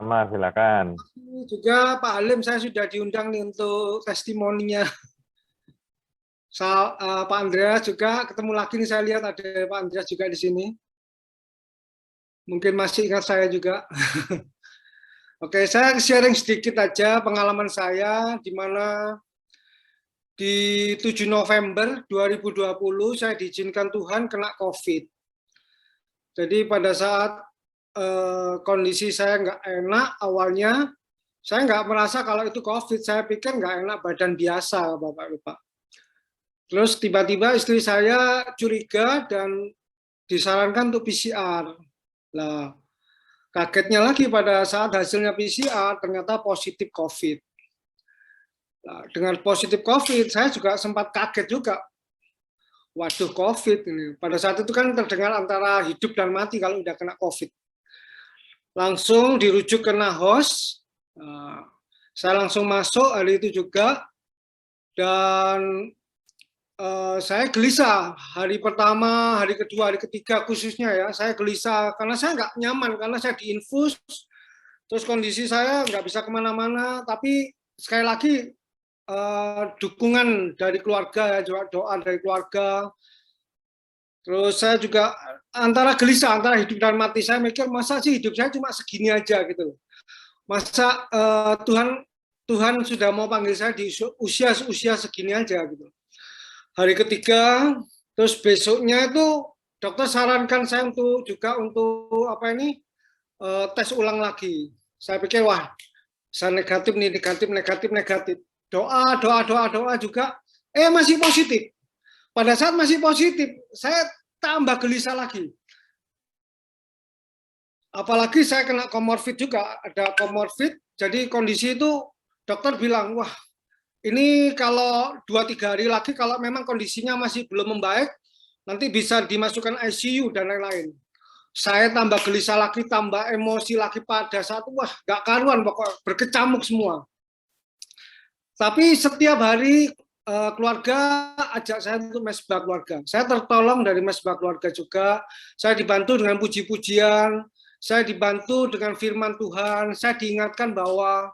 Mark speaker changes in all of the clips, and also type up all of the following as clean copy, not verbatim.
Speaker 1: Sama, silakan.
Speaker 2: Juga Pak Halim, saya sudah diundang nih untuk testimoninya. Pak Andreas juga ketemu lagi nih, saya lihat ada Pak Andreas juga di sini. Mungkin masih ingat saya juga. Oke, saya sharing sedikit aja pengalaman saya di mana di 7 November 2020 saya diizinkan Tuhan kena COVID. Jadi pada saat kondisi saya nggak enak awalnya, saya nggak merasa kalau itu COVID, saya pikir nggak enak badan biasa, Bapak-Bapak. Terus tiba-tiba istri saya curiga dan disarankan untuk PCR. Nah, kagetnya lagi pada saat hasilnya PCR ternyata positif COVID. Nah, dengan positif COVID, saya juga sempat kaget juga. Waduh, COVID ini. Pada saat itu kan terdengar antara hidup dan mati kalau udah kena COVID. Langsung dirujuk ke Nahos, saya langsung masuk hari itu juga, dan saya gelisah hari pertama, hari kedua, hari ketiga khususnya ya, saya gelisah karena saya nggak nyaman, karena saya diinfus, terus kondisi saya nggak bisa kemana-mana, tapi sekali lagi dukungan dari keluarga, ya, doa dari keluarga. Terus saya juga antara gelisah, antara hidup dan mati. Saya mikir, masa sih hidup saya cuma segini aja gitu. Masa Tuhan sudah mau panggil saya di usia segini aja gitu. Hari ketiga, terus besoknya itu dokter sarankan saya untuk tes ulang lagi. Saya pikir, wah, saya negatif nih, negatif. Doa juga, masih positif. Pada saat masih positif, saya tambah gelisah lagi. Apalagi saya kena komorbid juga, ada komorbid, jadi kondisi itu dokter bilang, wah ini kalau 2-3 hari lagi kalau memang kondisinya masih belum membaik, nanti bisa dimasukkan ICU dan lain-lain. Saya tambah gelisah lagi, tambah emosi lagi pada saat, wah gak karuan, pokoknya berkecamuk semua. Tapi setiap hari keluarga ajak saya untuk mesbah keluarga. Saya tertolong dari mesbah keluarga juga. Saya dibantu dengan puji-pujian, saya dibantu dengan firman Tuhan. Saya diingatkan bahwa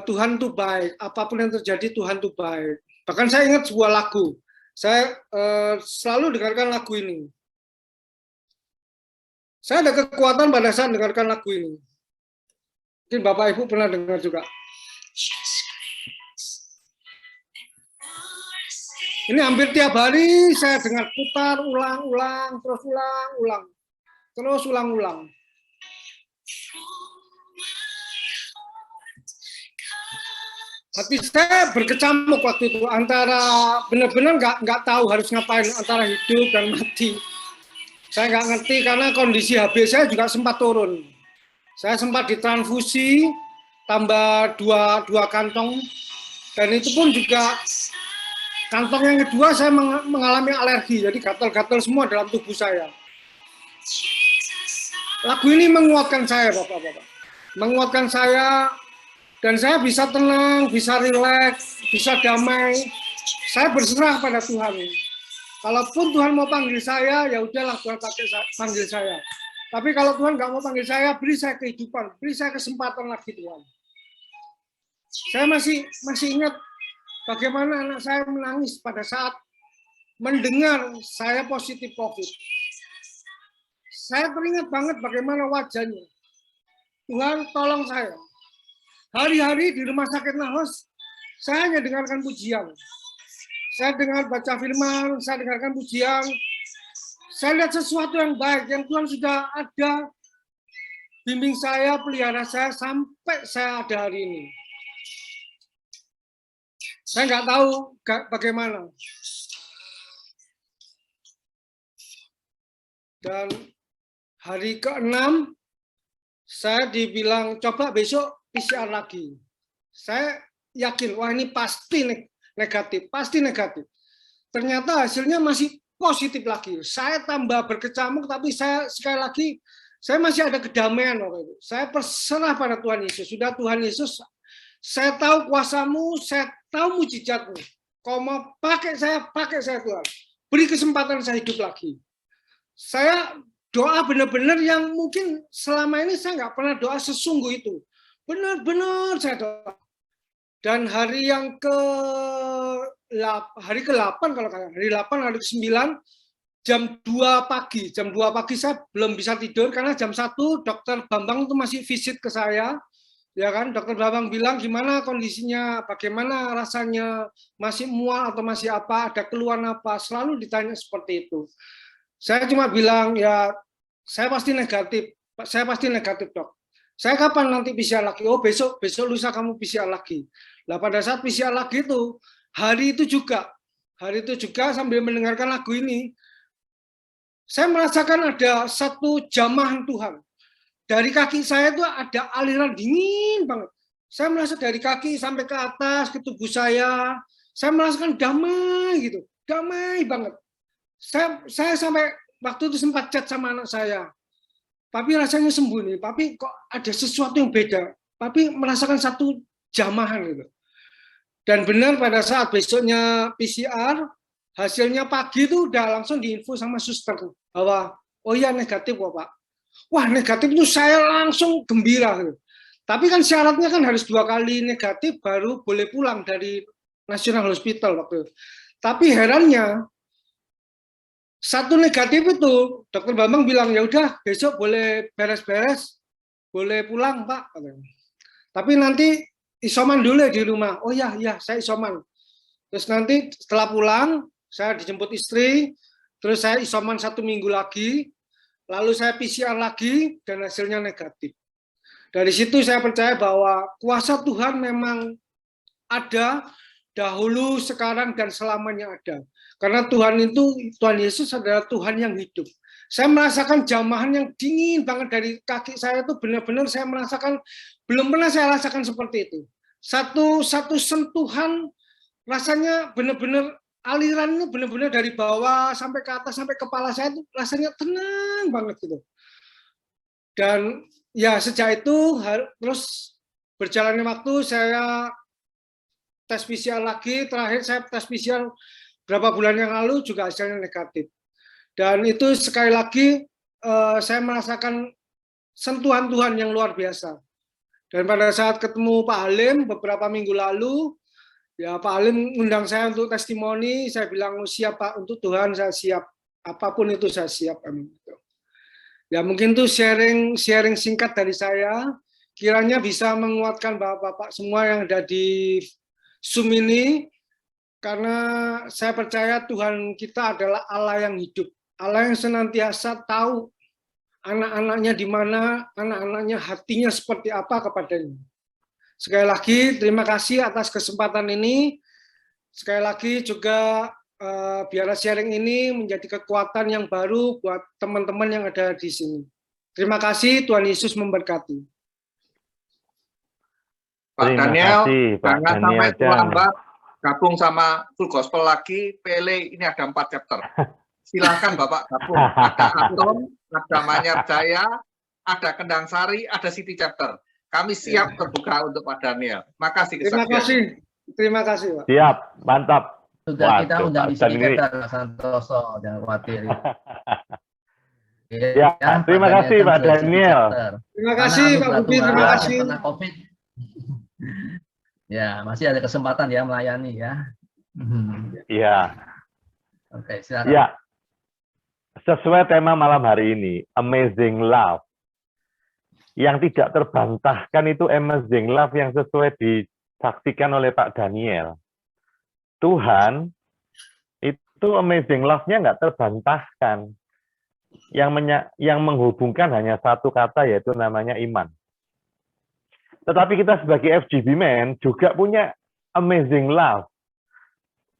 Speaker 2: Tuhan itu baik. Apapun yang terjadi, Tuhan itu baik. Bahkan saya ingat sebuah lagu. Saya selalu dengarkan lagu ini. Saya ada kekuatan pada saat dengarkan lagu ini. Mungkin Bapak Ibu pernah dengar juga. Ini hampir tiap hari saya dengar putar ulang-ulang, terus ulang-ulang. Tapi saya berkecamuk waktu itu, antara benar-benar nggak tahu harus ngapain, antara hidup dan mati. Saya nggak ngerti karena kondisi HB saya juga sempat turun. Saya sempat ditransfusi, tambah dua kantong, dan itu pun juga kantong yang kedua saya mengalami alergi, jadi gatal-gatal semua dalam tubuh saya. Lagu ini menguatkan saya, Bapak-Bapak. Menguatkan saya, dan saya bisa tenang, bisa rileks, bisa damai. Saya berserah pada Tuhan. Kalaupun Tuhan mau panggil saya, ya udahlah Tuhan panggil saya. Tapi kalau Tuhan nggak mau panggil saya, beri saya kehidupan, beri saya kesempatan lagi Tuhan. Saya masih ingat bagaimana anak saya menangis pada saat mendengar saya positif COVID. Saya teringat banget bagaimana wajahnya. Tuhan tolong saya. Hari-hari di rumah sakit Nahos, saya hanya dengarkan pujian. Saya dengar baca firman, saya dengarkan pujian. Saya lihat sesuatu yang baik, yang Tuhan sudah ada, bimbing saya, pelihara saya, sampai saya ada hari ini. Saya nggak tahu bagaimana. Dan hari ke-6, saya dibilang, coba besok PCR lagi. Saya yakin, wah ini pasti negatif, pasti negatif. Ternyata hasilnya masih positif lagi. Saya tambah berkecamuk, tapi saya sekali lagi, saya masih ada kedamaian. Saya berserah pada Tuhan Yesus. Sudah Tuhan Yesus, saya tahu kuasamu, saya tahu mujizatmu. Kau mau pakai saya Tuhan. Beri kesempatan saya hidup lagi. Saya doa benar-benar yang mungkin selama ini saya nggak pernah doa sesungguh itu. Benar-benar saya doa. Dan hari yang hari ke-8 kalau hari 8 hari ke-9 jam 2 pagi. Jam 2 pagi saya belum bisa tidur karena jam 1 dokter Bambang itu masih visit ke saya. Ya kan, dokter Bambang bilang gimana kondisinya, bagaimana rasanya, masih mual atau masih apa, ada keluhan apa, selalu ditanya seperti itu. Saya cuma bilang ya saya pasti negatif, dok. Saya kapan nanti PCR lagi? Oh besok lusa kamu PCR lagi. Nah pada saat PCR lagi itu hari itu juga sambil mendengarkan lagu ini, saya merasakan ada satu jamahan Tuhan. Dari kaki saya itu ada aliran dingin banget. Saya merasa dari kaki sampai ke atas ke tubuh saya merasakan damai gitu, damai banget. Saya sampai waktu itu sempat chat sama anak saya. Papi rasanya sembuh nih, papi kok ada sesuatu yang beda. Papi merasakan satu jamahan gitu. Dan benar pada saat besoknya PCR, hasilnya pagi itu udah langsung diinfo sama suster bahwa oh iya negatif kok Pak. Wah negatif itu saya langsung gembira gitu. Tapi kan syaratnya kan harus 2 kali negatif baru boleh pulang dari National Hospital waktu itu. Tapi herannya satu negatif itu, dokter Bambang bilang ya udah besok boleh beres-beres, boleh pulang Pak. Tapi nanti isoman dulu ya di rumah. Oh ya, saya isoman. Terus nanti setelah pulang, saya dijemput istri, terus saya isoman 1 minggu lagi, lalu saya PCR lagi dan hasilnya negatif. Dari situ saya percaya bahwa kuasa Tuhan memang ada dahulu, sekarang, dan selamanya ada. Karena Tuhan Yesus adalah Tuhan yang hidup. Saya merasakan jamahan yang dingin banget dari kaki saya itu benar-benar saya merasakan, belum pernah saya rasakan seperti itu. Satu sentuhan rasanya benar-benar alirannya benar-benar dari bawah sampai ke atas sampai kepala saya itu rasanya tenang banget gitu. Dan ya sejak itu terus berjalannya waktu saya tes PCR lagi, terakhir saya tes PCR berapa bulan yang lalu juga hasilnya negatif. Dan itu sekali lagi saya merasakan sentuhan Tuhan yang luar biasa. Dan pada saat ketemu Pak Halim beberapa minggu lalu, ya Pak Halim undang saya untuk testimoni, saya bilang siap Pak, untuk Tuhan saya siap, apapun itu saya siap. Ya mungkin itu sharing singkat dari saya, kiranya bisa menguatkan bapak-bapak semua yang ada di Zoom ini, karena saya percaya Tuhan kita adalah Allah yang hidup, Allah yang senantiasa tahu anak-anaknya di mana, anak-anaknya hatinya seperti apa kepadanya. Sekali lagi terima kasih atas kesempatan ini. Sekali lagi juga biarlah sharing ini menjadi kekuatan yang baru buat teman-teman yang ada di sini. Terima kasih, Tuhan Yesus memberkati.
Speaker 1: Pak Daniel, jangan sampai terlambat, gabung sama Full Gospel lagi, Pele, ini ada 4 chapter. Silakan Bapak gabung, ada Atom, ada Manyar Jaya, ada Kendang Sari, ada City Chapter. Kami siap terbuka untuk Pak Daniel. Makasih kesaksian.
Speaker 2: Terima kasih Pak.
Speaker 3: Siap, mantap.
Speaker 4: Sudah kita undang di City Chapter, Mas Santoso, jangan khawatir.
Speaker 3: Ya, terima kasih Pak Daniel.
Speaker 2: Terima kasih Pak Budi, terima kasih.
Speaker 4: Karena COVID. Ya, masih ada kesempatan ya melayani ya.
Speaker 3: Iya.
Speaker 4: Oke, silakan.
Speaker 3: Ya. Sesuai tema malam hari ini, Amazing Love. Yang tidak terbantahkan itu Amazing Love yang sesuai disaksikan oleh Pak Daniel. Tuhan itu Amazing Love-nya nggak terbantahkan. Yang menghubungkan hanya satu kata, yaitu namanya iman. Tetapi kita sebagai FGB Men juga punya Amazing Love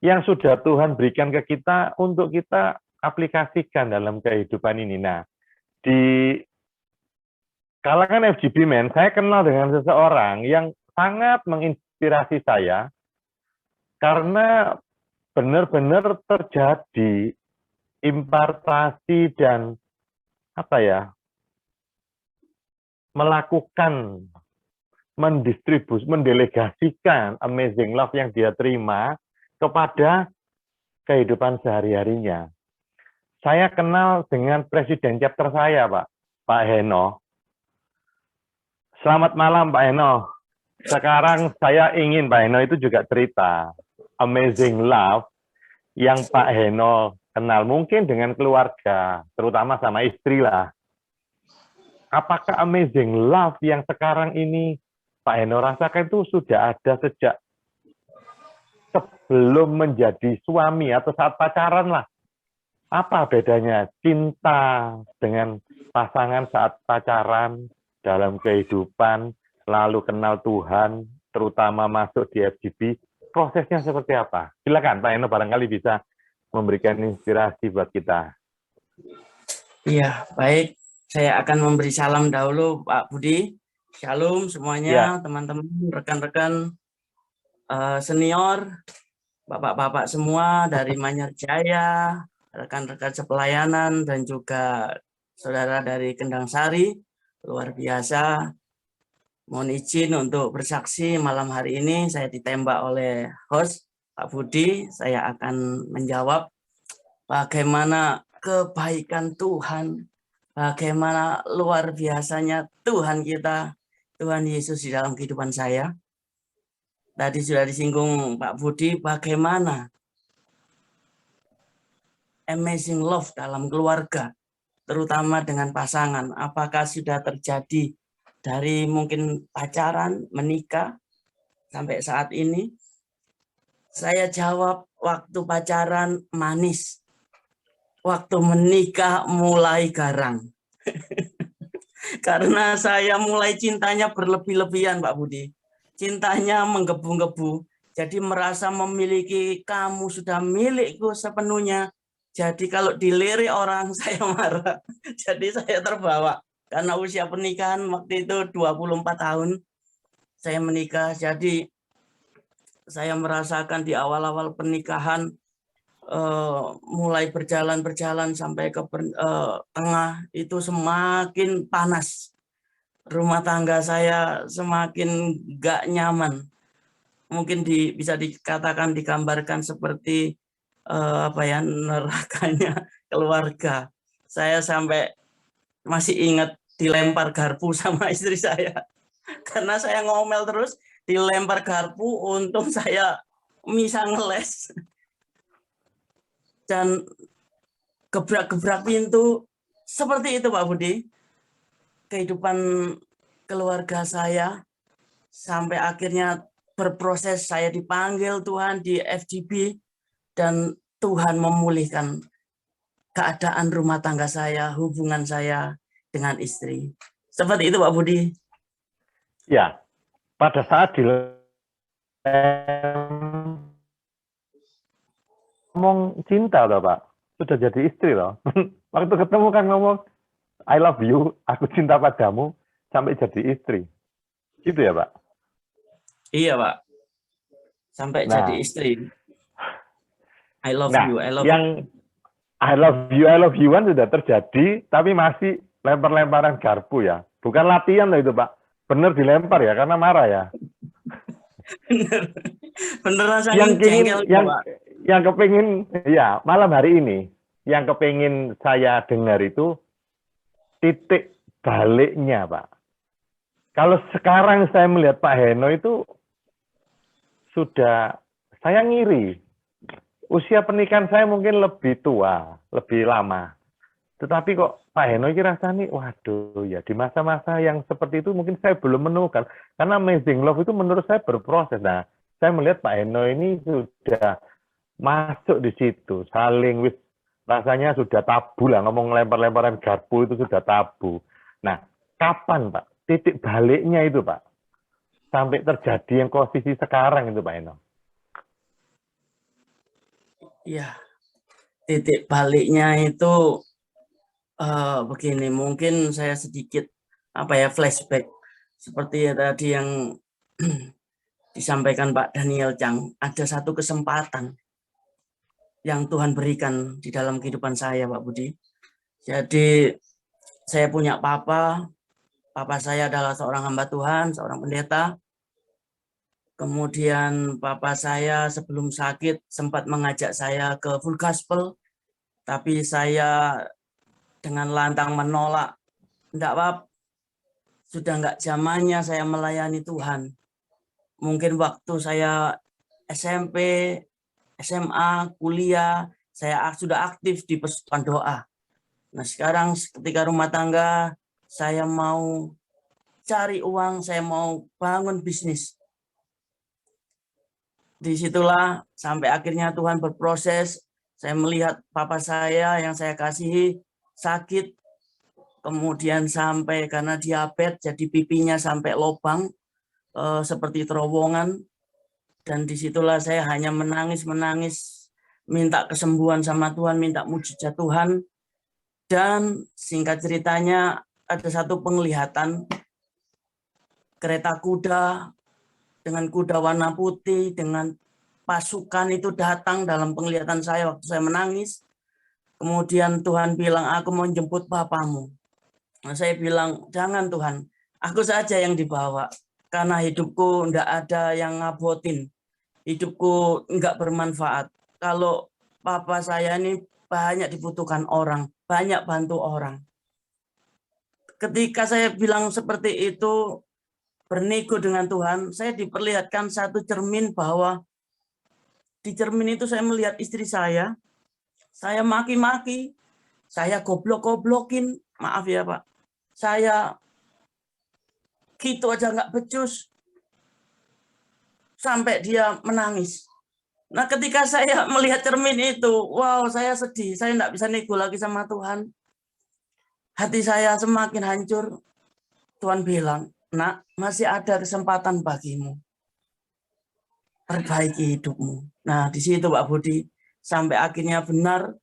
Speaker 3: yang sudah Tuhan berikan ke kita untuk kita aplikasikan dalam kehidupan ini. Nah, di kalangan FGB Men, saya kenal dengan seseorang yang sangat menginspirasi saya karena benar-benar terjadi impartasi dan melakukan, mendelegasikan Amazing Love yang dia terima kepada kehidupan sehari-harinya. saya kenal dengan presiden chapter saya, Pak Heno. Selamat malam, Pak Heno. Sekarang saya ingin Pak Heno itu juga cerita amazing love yang Pak Heno kenal mungkin dengan keluarga, terutama sama istri lah. Apakah amazing love yang sekarang ini Pak Heno rasakan itu sudah ada sejak sebelum menjadi suami atau saat pacaran lah? Apa bedanya cinta dengan pasangan saat pacaran dalam kehidupan, lalu kenal Tuhan, terutama masuk di FGB, prosesnya seperti apa? Silakan Pak Heno barangkali bisa memberikan inspirasi buat kita.
Speaker 5: Iya, baik. Saya akan memberi salam dahulu Pak Budi. Shalom semuanya, teman-teman, rekan-rekan senior, bapak-bapak semua dari Manyar Jaya, rekan-rekan sepelayanan, dan juga saudara dari Kendang Sari. Luar biasa. Mohon izin untuk bersaksi malam hari ini saya ditembak oleh host Pak Budi. Saya akan menjawab bagaimana kebaikan Tuhan, bagaimana luar biasanya Tuhan kita, Tuhan Yesus di dalam kehidupan saya. Tadi sudah disinggung Pak Budi, bagaimana amazing love dalam keluarga, terutama dengan pasangan. Apakah sudah terjadi dari mungkin pacaran, menikah, sampai saat ini? Saya jawab, waktu pacaran manis, waktu menikah mulai garang. Karena saya mulai cintanya berlebih-lebihan, Pak Budi. Cintanya menggebu-gebu. Jadi merasa memiliki, kamu sudah milikku sepenuhnya. Jadi kalau dilirik orang saya marah. Jadi saya terbawa. Karena usia pernikahan waktu itu 24 tahun. Saya menikah. Jadi saya merasakan di awal-awal pernikahan mulai berjalan sampai ke tengah itu semakin panas. Rumah tangga saya semakin gak nyaman. Mungkin bisa dikatakan digambarkan seperti nerakanya keluarga. Saya sampai masih ingat dilempar garpu sama istri saya. Karena saya ngomel terus, dilempar garpu, untung saya bisa ngeles. Dan gebrak-gebrak pintu, seperti itu Pak Budi. Kehidupan keluarga saya, sampai akhirnya berproses saya dipanggil Tuhan di FGB, dan Tuhan memulihkan keadaan rumah tangga saya, hubungan saya dengan istri. Seperti itu Pak Budi.
Speaker 3: Ya, pada saat ngomong cinta loh Pak, sudah jadi istri loh. Waktu ketemu kan ngomong, I love you, aku cinta padamu, sampai jadi istri. Gitu ya Pak?
Speaker 5: Iya Pak, sampai jadi istri. I love you, I love
Speaker 3: yang I love you kan sudah terjadi, tapi masih lempar-lemparan garpu ya. Bukan latihan loh itu Pak, bener dilempar ya, karena marah ya.
Speaker 5: Beneran saya
Speaker 3: yang kepingin, ya malam hari ini, yang kepingin saya dengar itu titik baliknya Pak. Kalau sekarang saya melihat Pak Heno itu sudah, saya ngiri. Usia pernikahan saya mungkin lebih tua, lebih lama. Tetapi kok Pak Heno ini rasanya, waduh ya di masa-masa yang seperti itu mungkin saya belum menemukan. Karena amazing love itu menurut saya berproses. Nah, saya melihat Pak Heno ini sudah masuk di situ, saling rasanya sudah tabu lah, ngomong lempar-lemparan garpu itu sudah tabu. Nah, kapan Pak titik baliknya itu Pak? Sampai terjadi yang posisi sekarang itu Pak Heno.
Speaker 5: Ya, titik baliknya itu begini, mungkin saya sedikit flashback seperti tadi yang disampaikan Pak Daniel Chang. Ada satu kesempatan yang Tuhan berikan di dalam kehidupan saya Pak Budi. Jadi saya punya papa saya adalah seorang hamba Tuhan, seorang pendeta. Kemudian papa saya sebelum sakit sempat mengajak saya ke full gospel, Tapi saya dengan lantang menolak. Enggak apa, sudah enggak zamannya saya melayani Tuhan. Mungkin waktu saya SMP, SMA, kuliah, saya sudah aktif di persekutuan doa. Nah sekarang ketika rumah tangga, saya mau cari uang, saya mau bangun bisnis. Disitulah sampai akhirnya Tuhan berproses. Saya melihat papa saya yang saya kasihi sakit, kemudian sampai karena diabetes jadi pipinya sampai lubang seperti terowongan, dan disitulah saya hanya menangis minta kesembuhan sama Tuhan, minta mujizat Tuhan. Dan singkat ceritanya ada satu penglihatan kereta kuda dengan kuda warna putih dengan pasukan itu datang dalam penglihatan saya waktu saya menangis. Kemudian Tuhan bilang, aku mau jemput papamu. Nah, saya bilang, jangan Tuhan, aku saja yang dibawa. Karena hidupku enggak ada yang ngabotin. Hidupku enggak bermanfaat. Kalau papa saya ini banyak dibutuhkan orang, banyak bantu orang. Ketika saya bilang seperti itu, bernego dengan Tuhan, saya diperlihatkan satu cermin bahwa di cermin itu saya melihat istri saya maki-maki, saya goblok-goblokin, maaf ya Pak, saya gitu aja nggak becus, sampai dia menangis. Nah ketika saya melihat cermin itu, wow saya sedih, saya nggak bisa nego lagi sama Tuhan. Hati saya semakin hancur. Tuhan bilang, nak masih ada kesempatan bagimu. Perbaiki hidupmu. Nah di situ Pak Budi, sampai akhirnya benar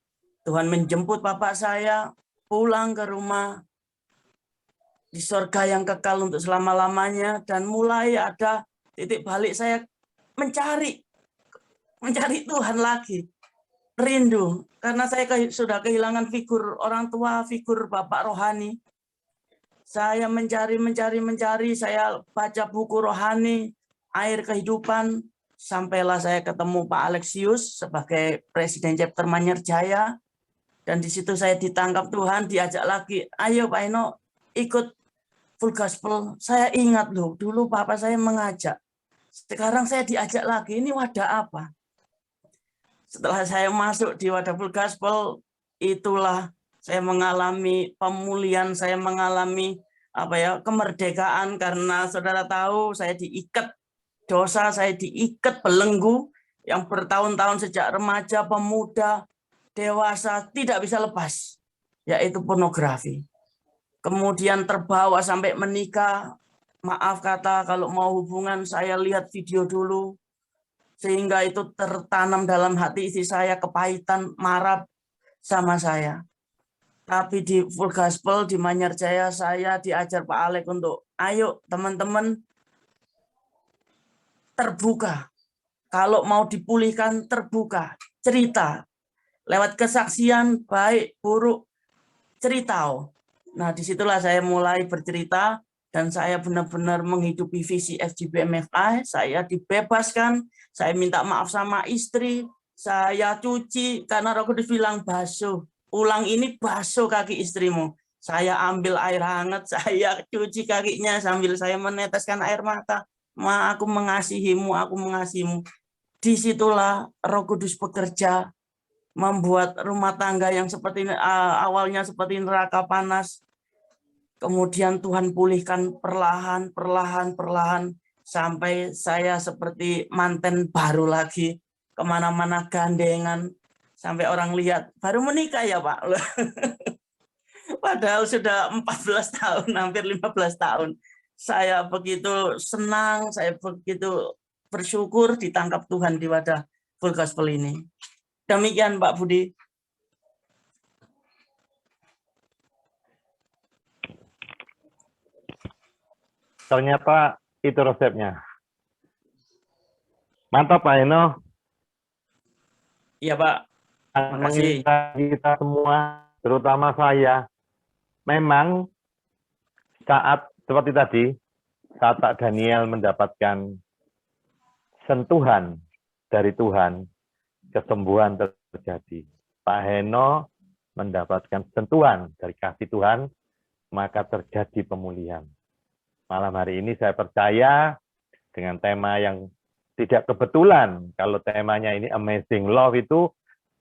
Speaker 5: Tuhan menjemput bapak saya pulang ke rumah di surga yang kekal untuk selama-lamanya, dan mulai ada titik balik saya mencari Tuhan lagi, rindu karena saya sudah kehilangan figur orang tua, figur bapak rohani. Saya mencari, saya baca buku rohani, Air Kehidupan, sampailah saya ketemu Pak Alexius sebagai Presiden Chapter Manyar Jaya. Dan di situ saya ditangkap Tuhan, diajak lagi, ayo Pak Eno ikut full gospel. Saya ingat loh, dulu Papa saya mengajak. Sekarang saya diajak lagi, ini wadah apa? Setelah saya masuk di wadah full gospel, itulah saya mengalami pemulihan, saya mengalami kemerdekaan, karena saudara tahu saya diikat dosa, saya diikat belenggu yang bertahun-tahun sejak remaja, pemuda, dewasa tidak bisa lepas, yaitu pornografi. Kemudian terbawa sampai menikah, maaf kata kalau mau hubungan saya lihat video dulu, sehingga itu tertanam dalam hati istri saya kepahitan, marah sama saya. Tapi di full gospel di Manyar Jaya saya diajar Pak Alek untuk ayo teman-teman terbuka. Kalau mau dipulihkan terbuka, cerita. Lewat kesaksian, baik, buruk, cerita. Nah, disitulah saya mulai bercerita, dan saya benar-benar menghidupi visi FGBMFI, saya dibebaskan, saya minta maaf sama istri, saya cuci, karena Roh Kudus bilang basuh, ulang ini basuh kaki istrimu. Saya ambil air hangat, saya cuci kakinya sambil saya meneteskan air mata. Ma, aku mengasihimu, aku mengasihimu. Disitulah Roh Kudus bekerja, membuat rumah tangga yang seperti awalnya seperti neraka panas, kemudian Tuhan pulihkan perlahan, sampai saya seperti manten baru lagi, kemana-mana gandengan, sampai orang lihat, baru menikah ya Pak? Padahal sudah 14 tahun, hampir 15 tahun. Saya begitu senang, saya begitu bersyukur ditangkap Tuhan di wadah full gospel ini. Demikian Pak Budi.
Speaker 3: Ternyata itu resepnya. Mantap Pak Eno.
Speaker 5: Iya Pak. Terima kasih.
Speaker 3: Kita semua, terutama saya, memang saat seperti tadi, saat Pak Daniel mendapatkan sentuhan dari Tuhan, kesembuhan terjadi. Pak Heno mendapatkan sentuhan dari kasih Tuhan, maka terjadi pemulihan. Malam hari ini saya percaya dengan tema yang tidak kebetulan, kalau temanya ini Amazing Love itu,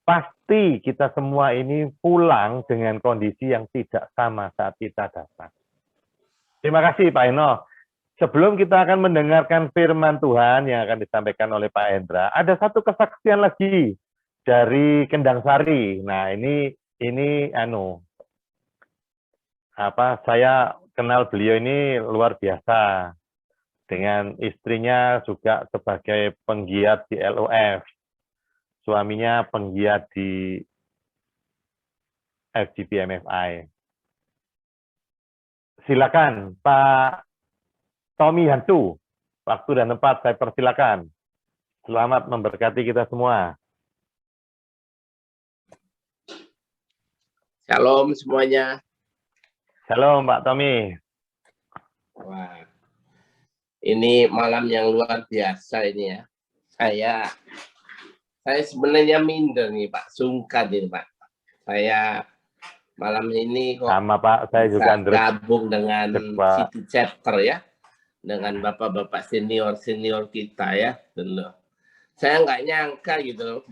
Speaker 3: pasti kita semua ini pulang dengan kondisi yang tidak sama saat kita datang. Terima kasih Pak Eno. Sebelum kita akan mendengarkan firman Tuhan yang akan disampaikan oleh Pak Hendra, ada satu kesaksian lagi dari Kendang Sari. Nah, ini saya kenal beliau ini luar biasa. Dengan istrinya juga sebagai penggiat di LOF. Suaminya penggiat di FGP-MFI. Silakan Pak Tommy Hantu, waktu dan tempat saya persilakan. Selamat memberkati kita semua.
Speaker 6: Shalom semuanya.
Speaker 3: Shalom Pak Tommy.
Speaker 6: Wah, ini malam yang luar biasa ini ya. Saya sebenarnya minder nih Pak, sungkan ini Pak. Saya malam ini kok
Speaker 3: sama Pak, saya juga
Speaker 6: gabung dengan City Chapter ya. Dengan bapak-bapak senior kita ya, dulu. Saya nggak nyangka gitu loh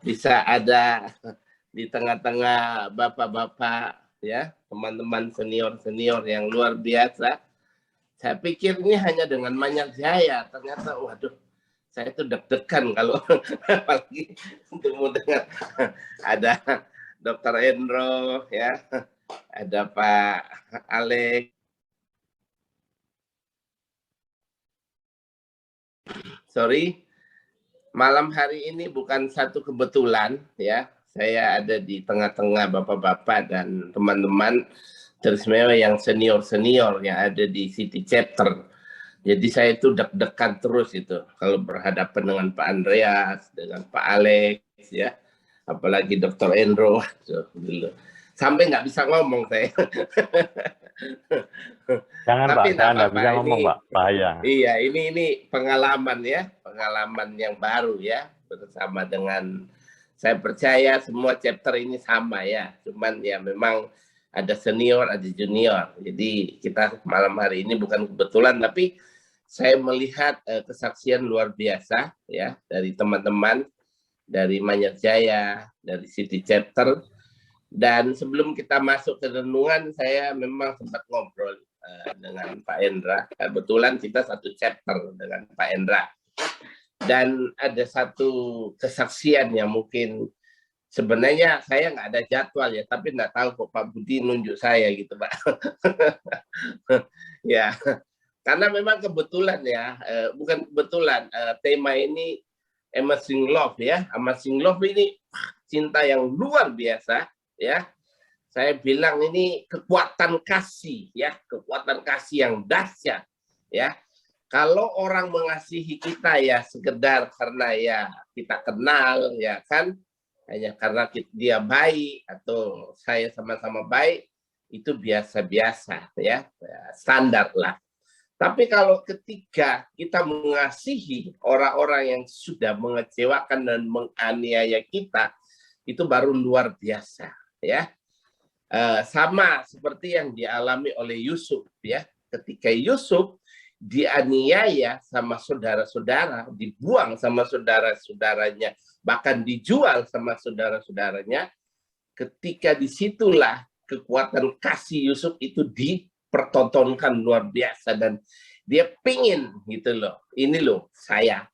Speaker 6: bisa ada di tengah-tengah bapak-bapak ya, teman-teman senior yang luar biasa. Saya pikir ini hanya dengan Manyar Jaya, ternyata waduh, saya tuh deg-degan kalau apalagi ketemu dengan ada Dr. Endro ya, ada Pak Alex. Sorry, malam hari ini bukan satu kebetulan ya, saya ada di tengah-tengah bapak-bapak dan teman-teman teristimewa yang senior yang ada di City Chapter. Jadi saya itu deg-degan terus itu kalau berhadapan dengan Pak Andreas, dengan Pak Alex ya, apalagi Dr. Endro dulu. Sampai nggak bisa ngomong saya.
Speaker 3: Jangan Tapi Pak, nggak bisa ngomong Pak, bahaya.
Speaker 6: Iya, ini pengalaman ya, pengalaman yang baru ya, bersama dengan, saya percaya semua chapter ini sama ya, cuman ya memang ada senior, ada junior. Jadi kita malam hari ini bukan kebetulan, tapi saya melihat kesaksian luar biasa ya dari teman-teman, dari Manyar Jaya, dari City Chapter. Dan sebelum kita masuk ke renungan, saya memang sempat ngobrol dengan Pak Hendra. Kebetulan kita satu chapter dengan Pak Hendra. Dan ada satu kesaksian yang mungkin sebenarnya saya nggak ada jadwal ya, tapi nggak tahu kok Pak Budi nunjuk saya gitu Pak. Ya, karena memang kebetulan ya, bukan kebetulan, tema ini Amazing Love ya. Amazing Love ini cinta yang luar biasa. Ya, saya bilang ini kekuatan kasih ya, kekuatan kasih yang dahsyat ya. Kalau orang mengasihi kita ya sekedar karena ya kita kenal ya kan, hanya karena dia baik atau saya sama-sama baik, itu biasa-biasa ya, standar lah. Tapi kalau ketika kita mengasihi orang-orang yang sudah mengecewakan dan menganiaya kita, itu baru luar biasa. Ya, sama seperti yang dialami oleh Yusuf ya, ketika Yusuf dianiaya sama saudara-saudara, dibuang sama saudara-saudaranya, bahkan dijual sama saudara-saudaranya, ketika disitulah kekuatan kasih Yusuf itu dipertontonkan luar biasa, dan dia pingin gitu loh, ini loh saya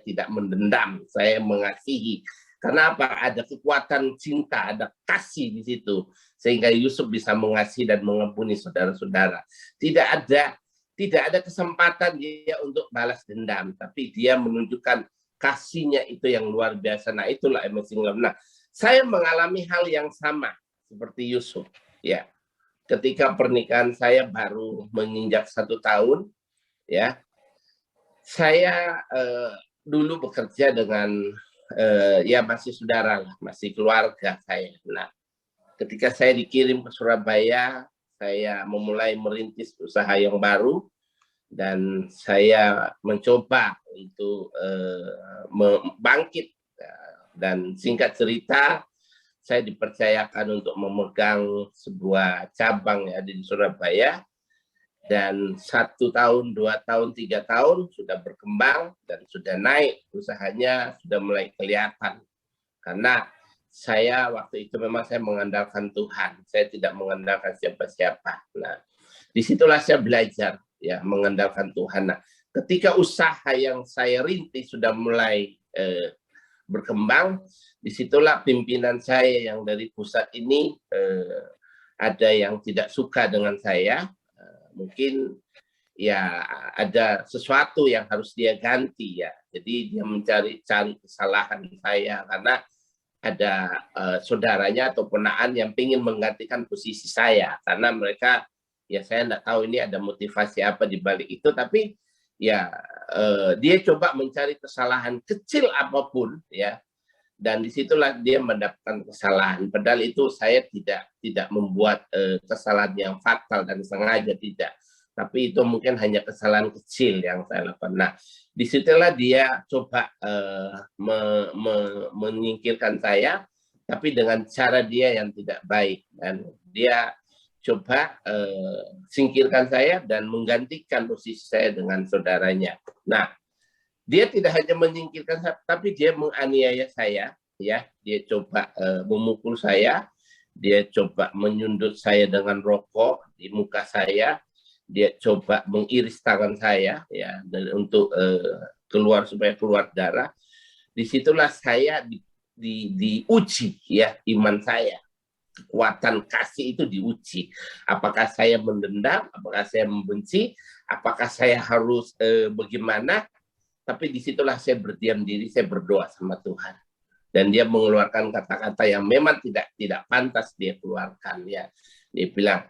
Speaker 6: tidak mendendam, saya mengasihi. Kenapa? Ada kekuatan cinta, ada kasih di situ, sehingga Yusuf bisa mengasihi dan mengampuni saudara-saudara. Tidak ada kesempatan dia untuk balas dendam, tapi dia menunjukkan kasihnya itu yang luar biasa. Nah, itulah Amazing Love. Nah, saya mengalami hal yang sama seperti Yusuf. Ya, ketika pernikahan saya baru menginjak 1 tahun, ya, saya dulu bekerja dengan ya masih saudara lah, masih keluarga saya. Nah, ketika saya dikirim ke Surabaya, saya memulai merintis usaha yang baru, dan saya mencoba untuk bangkit. Dan singkat cerita, saya dipercayakan untuk memegang sebuah cabang yang ada di Surabaya, dan 1 tahun, 2 tahun, 3 tahun sudah berkembang dan sudah naik, usahanya sudah mulai kelihatan. Karena saya waktu itu memang saya mengandalkan Tuhan, saya tidak mengandalkan siapa-siapa. Nah, disitulah saya belajar ya mengandalkan Tuhan. Nah, ketika usaha yang saya rintis sudah mulai berkembang, disitulah pimpinan saya yang dari pusat ini ada yang tidak suka dengan saya. Mungkin ya ada sesuatu yang harus dia ganti ya. Jadi dia cari kesalahan saya karena ada saudaranya atau ponaan yang ingin menggantikan posisi saya, karena mereka ya saya tidak tahu ini ada motivasi apa di balik itu, tapi ya dia coba mencari kesalahan kecil apapun ya, dan disitulah dia mendapatkan kesalahan. Padahal itu saya tidak membuat kesalahan yang fatal dan sengaja, tidak. Tapi itu mungkin hanya kesalahan kecil yang saya lakukan. Nah, disitulah dia coba menyingkirkan saya, tapi dengan cara dia yang tidak baik. Dan dia coba singkirkan saya dan menggantikan posisi saya dengan saudaranya. Nah, dia tidak hanya menyingkirkan saya, tapi dia menganiaya saya. Ya, dia coba memukul saya, dia coba menyundut saya dengan rokok di muka saya. Dia coba mengiris tangan saya ya untuk supaya keluar darah. Disitulah saya diuji ya iman saya, kekuatan kasih itu diuji. Apakah saya mendendam, apakah saya membenci, apakah saya harus bagaimana? Tapi disitulah saya berdiam diri, saya berdoa sama Tuhan, dan dia mengeluarkan kata-kata yang memang tidak pantas dia keluarkan ya. Dia bilang,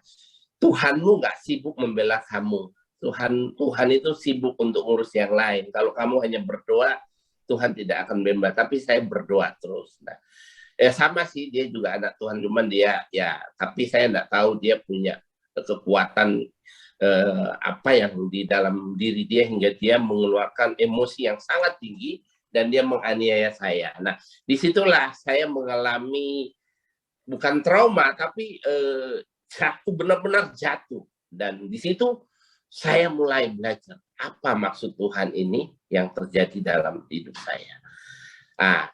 Speaker 6: Tuhanmu nggak sibuk membela kamu. Tuhan itu sibuk untuk ngurus yang lain. Kalau kamu hanya berdoa, Tuhan tidak akan membela. Tapi saya berdoa terus. Nah, sama sih, dia juga anak Tuhan, cuman dia ya. Tapi saya nggak tahu dia punya kekuatan apa yang di dalam diri dia hingga dia mengeluarkan emosi yang sangat tinggi dan dia menganiaya saya. Nah, disitulah saya mengalami bukan trauma, tapi jatuh, benar-benar jatuh. Dan di situ saya mulai belajar apa maksud Tuhan ini yang terjadi dalam hidup saya. Nah,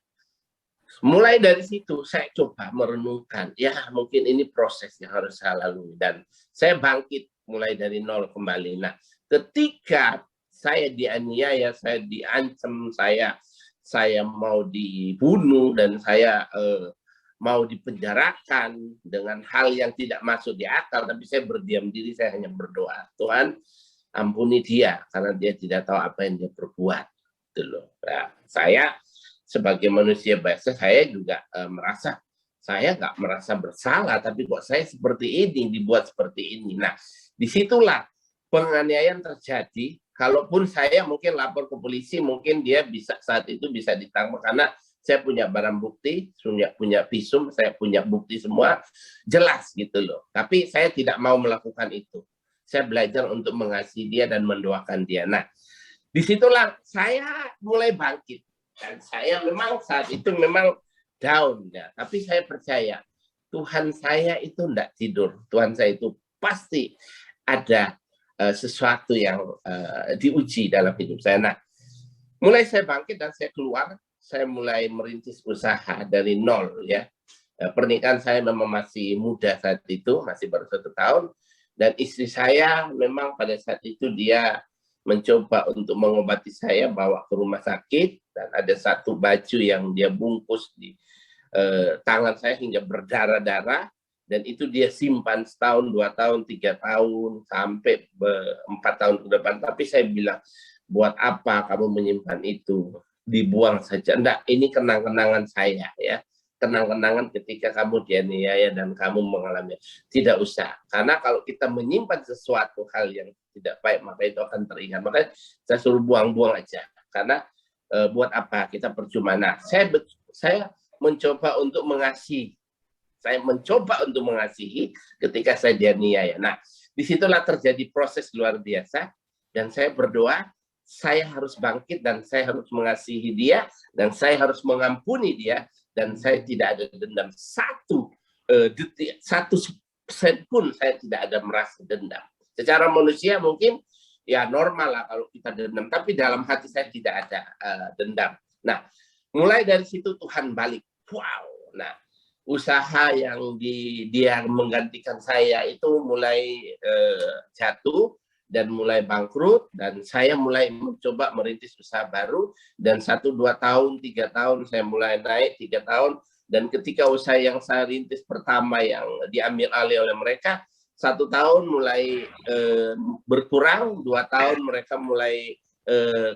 Speaker 6: mulai dari situ saya coba merenungkan, ya mungkin ini proses yang harus saya lalui, dan saya bangkit mulai dari nol kembali. Nah, ketika saya dianiaya, saya diancam, saya mau dibunuh, dan saya mau dipenjarakan dengan hal yang tidak masuk di akal, tapi saya berdiam diri, saya hanya berdoa, Tuhan ampuni dia karena dia tidak tahu apa yang dia perbuat. Nah, saya sebagai manusia biasa, saya juga merasa saya nggak merasa bersalah, tapi kok saya seperti ini, dibuat seperti ini. Nah, disitulah penganiayaan terjadi. Kalaupun saya mungkin lapor ke polisi, mungkin dia bisa saat itu bisa ditangkap karena saya punya barang bukti, punya visum, saya punya bukti semua, jelas gitu loh. Tapi saya tidak mau melakukan itu. Saya belajar untuk mengasihi dia dan mendoakan dia. Nah, disitulah saya mulai bangkit. Dan saya memang saat itu memang down ya. Tapi saya percaya, Tuhan saya itu tidak tidur. Tuhan saya itu pasti ada sesuatu yang diuji dalam hidup saya. Nah, mulai saya bangkit dan saya keluar. Saya mulai merintis usaha dari nol ya. Pernikahan saya memang masih muda saat itu, masih baru 1 tahun, dan istri saya memang pada saat itu dia mencoba untuk mengobati saya, bawa ke rumah sakit, dan ada satu baju yang dia bungkus di tangan saya hingga berdarah-darah, dan itu dia simpan 1 tahun, 2 tahun, 3 tahun, sampai 4 tahun ke depan. Tapi saya bilang, buat apa kamu menyimpan itu? Dibuang saja. Enggak, ini kenang-kenangan saya ya. Kenang-kenangan ketika kamu dianiaya dan kamu mengalami. Tidak usah. Karena kalau kita menyimpan sesuatu hal yang tidak baik, maka itu akan teringat. Makanya saya suruh buang-buang aja. Karena buat apa? Kita percuma. Nah, saya mencoba untuk mengasihi. Saya mencoba untuk mengasihi ketika saya dianiaya. Nah, disitulah terjadi proses luar biasa. Dan saya berdoa, saya harus bangkit dan saya harus mengasihi dia dan saya harus mengampuni dia dan saya tidak ada dendam. 1 detik, 1% pun saya tidak ada merasa dendam. Secara manusia mungkin ya normal lah kalau kita dendam, tapi dalam hati saya tidak ada dendam. Nah, mulai dari situ Tuhan balik. Wow. Nah, usaha yang dia menggantikan saya itu mulai jatuh dan mulai bangkrut, dan saya mulai mencoba merintis usaha baru, dan 1, 2 tahun, 3 tahun saya mulai naik, 3 tahun, dan ketika usaha yang saya rintis pertama yang diambil alih oleh mereka, 1 tahun mulai berkurang, 2 tahun mereka mulai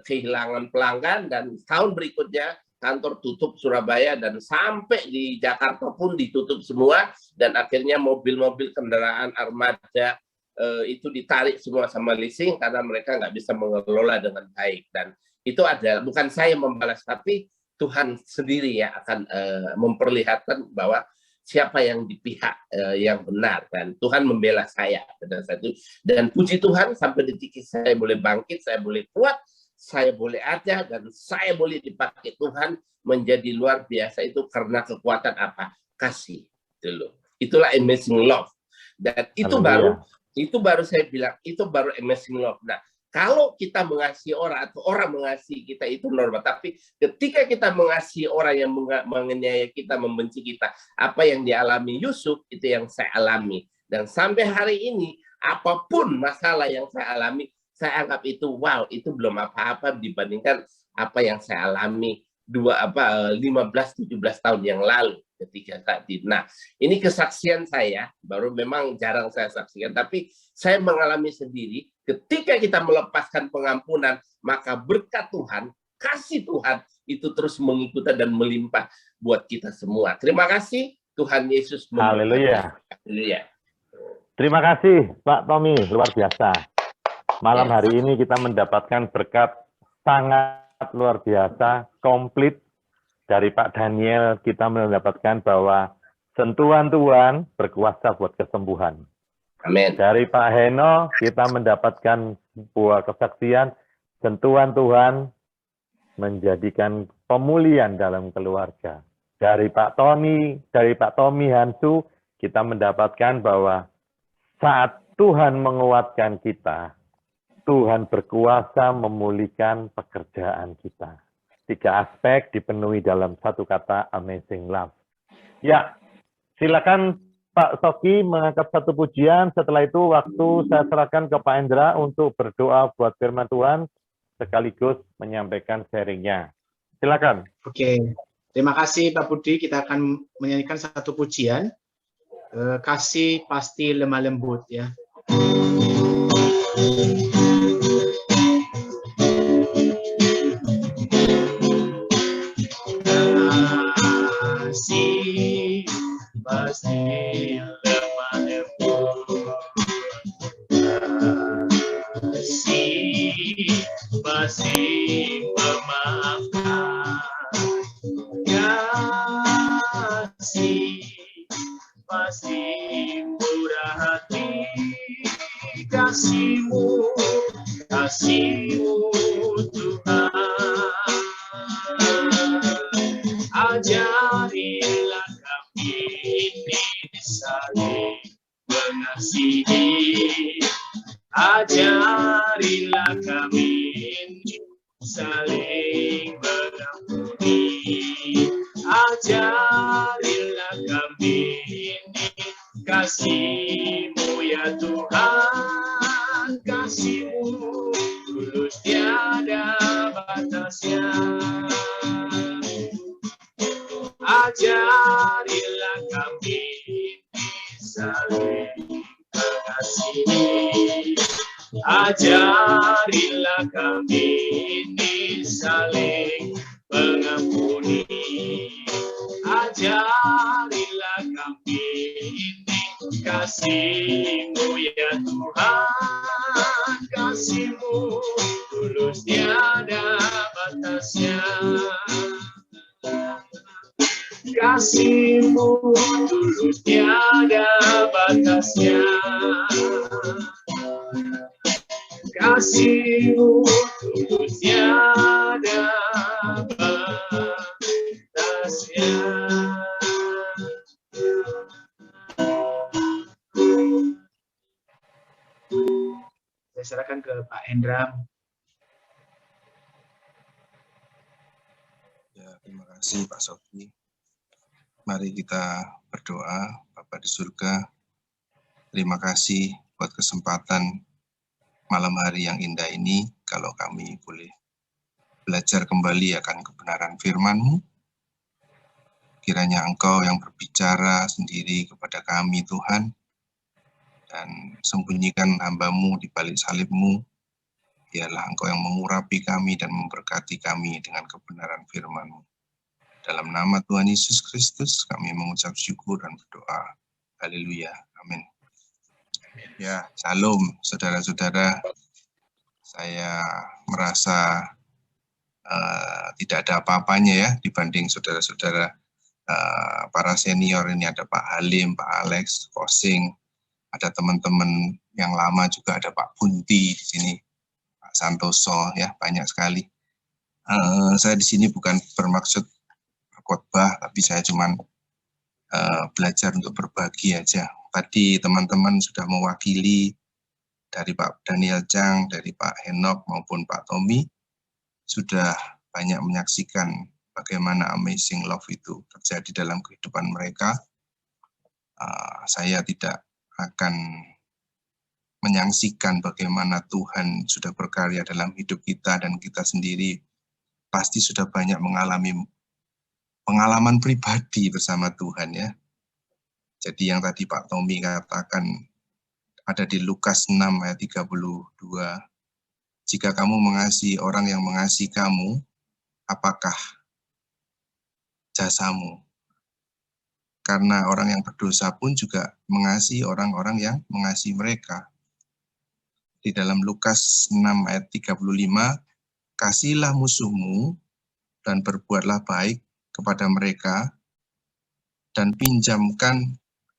Speaker 6: kehilangan pelanggan, dan tahun berikutnya kantor tutup Surabaya, dan sampai di Jakarta pun ditutup semua, dan akhirnya mobil-mobil kendaraan armada itu ditarik semua sama leasing karena mereka nggak bisa mengelola dengan baik. Dan itu ada, bukan saya membalas, tapi Tuhan sendiri ya akan memperlihatkan bahwa siapa yang di pihak yang benar, dan Tuhan membela saya pada saat itu. Dan puji Tuhan sampai detik saya boleh bangkit, saya boleh kuat, saya boleh ada, dan saya boleh dipakai Tuhan menjadi luar biasa itu karena kekuatan apa? Kasih. Itulah amazing love. Dan itu baru saya bilang, itu baru amazing love. Nah, kalau kita mengasihi orang atau orang mengasihi kita itu normal, tapi ketika kita mengasihi orang yang menganiaya kita, membenci kita, apa yang dialami Yusuf itu yang saya alami. Dan sampai hari ini apapun masalah yang saya alami, saya anggap itu wow, itu belum apa-apa dibandingkan apa yang saya alami 15-17 tahun yang lalu ketika saat itu. Nah, ini kesaksian saya, baru memang jarang saya saksikan, tapi saya mengalami sendiri, ketika kita melepaskan pengampunan, maka berkat Tuhan, kasih Tuhan, itu terus mengikuti dan melimpah buat kita semua. Terima kasih, Tuhan Yesus.
Speaker 3: Haleluya. Terima kasih, Pak Tommy, luar biasa. Malam hari ini kita mendapatkan berkat sangat luar biasa, komplit dari Pak Daniel. Kita mendapatkan bahwa sentuhan Tuhan berkuasa buat kesembuhan.
Speaker 6: Amin.
Speaker 3: Dari Pak Heno kita mendapatkan buah kesaksian, sentuhan Tuhan menjadikan pemulihan dalam keluarga. Dari Pak Tommy Hansu kita mendapatkan bahwa saat Tuhan menguatkan kita, Tuhan berkuasa memulihkan pekerjaan kita. 3 aspek dipenuhi dalam satu kata, amazing love. Ya, silakan Pak Soki mengangkat satu pujian. Setelah itu waktu saya serahkan ke Pak Endra untuk berdoa buat firman Tuhan, sekaligus menyampaikan sharingnya. Silakan.
Speaker 7: Oke, terima kasih Pak Budi. Kita akan menyanyikan satu pujian. Kasih pasti lemah lembut ya. Kasih pasti lemah lembut, kasih pasti memaafkan, kasih pasti murah hati, kasihmu Tuhan. Ajarilah kami ini saling mengasihi, ajarilah kami ini saling mengampuni, ajarilah kami ini kasih-Mu ya Tuhan, kasih-Mu tulus tiada batasnya. Ajarilah kami saling mengasihi, ajarilah kami saling mengampuni, ajarilah kami kasih-Mu ya Tuhan, kasih-Mu tulus tiada batasnya. Kasih-Mu tulus tiada batasnya, kasih-Mu tulus tiada batasnya. silakan ke Pak Hendra.
Speaker 8: Ya, terima kasih Pak Sofi. Mari kita berdoa. Bapa di surga, terima kasih buat kesempatan malam hari yang indah ini, kalau kami boleh belajar kembali akan kebenaran firman-Mu. Kiranya Engkau yang berbicara sendiri kepada kami, Tuhan, dan sembunyikan hamba-Mu di balik salib-Mu. Biarlah Engkau yang mengurapi kami dan memberkati kami dengan kebenaran firman-Mu. Dalam nama Tuhan Yesus Kristus, kami mengucap syukur dan berdoa. Haleluya. Amin. Ya, salam saudara-saudara. Saya merasa tidak ada apa-apanya ya dibanding saudara-saudara para senior ini. Ada Pak Halim, Pak Alex, Kosing, ada teman-teman yang lama juga, ada Pak Bunti di sini, Pak Santoso, ya banyak sekali. Saya di sini bukan bermaksud berkhotbah, tapi saya cuma belajar untuk berbagi aja. Tadi teman-teman sudah mewakili dari Pak Daniel Chang, dari Pak Henok maupun Pak Tommy, sudah banyak menyaksikan bagaimana amazing love itu terjadi dalam kehidupan mereka. Saya tidak akan menyaksikan bagaimana Tuhan sudah berkarya dalam hidup kita, dan kita sendiri pasti sudah banyak mengalami pengalaman pribadi bersama Tuhan ya. Jadi yang tadi Pak Tommy katakan ada di Lukas 6 ayat 32. Jika kamu mengasihi orang yang mengasihi kamu, apakah jasamu? Karena orang yang berdosa pun juga mengasihi orang-orang yang mengasihi mereka. Di dalam Lukas 6 ayat 35, kasihilah musuhmu dan berbuatlah baik kepada mereka dan pinjamkan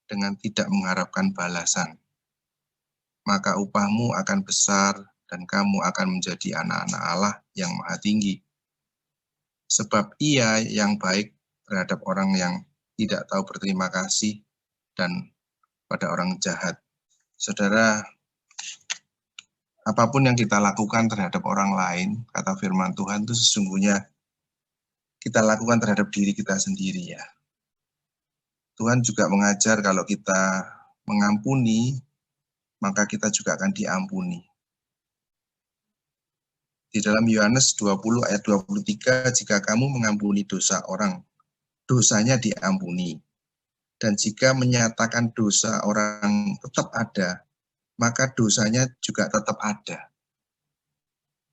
Speaker 8: dengan tidak mengharapkan balasan. Maka upahmu akan besar dan kamu akan menjadi anak-anak Allah yang maha tinggi. Sebab Ia yang baik terhadap orang yang tidak tahu berterima kasih dan pada orang jahat. Saudara, apapun yang kita lakukan terhadap orang lain, kata firman Tuhan itu sesungguhnya kita lakukan terhadap diri kita sendiri ya. Tuhan juga mengajar kalau kita mengampuni, maka kita juga akan diampuni. Di dalam Yohanes 20 ayat 23, jika kamu mengampuni dosa orang, dosanya diampuni. Dan jika menyatakan dosa orang tetap ada, maka dosanya juga tetap ada.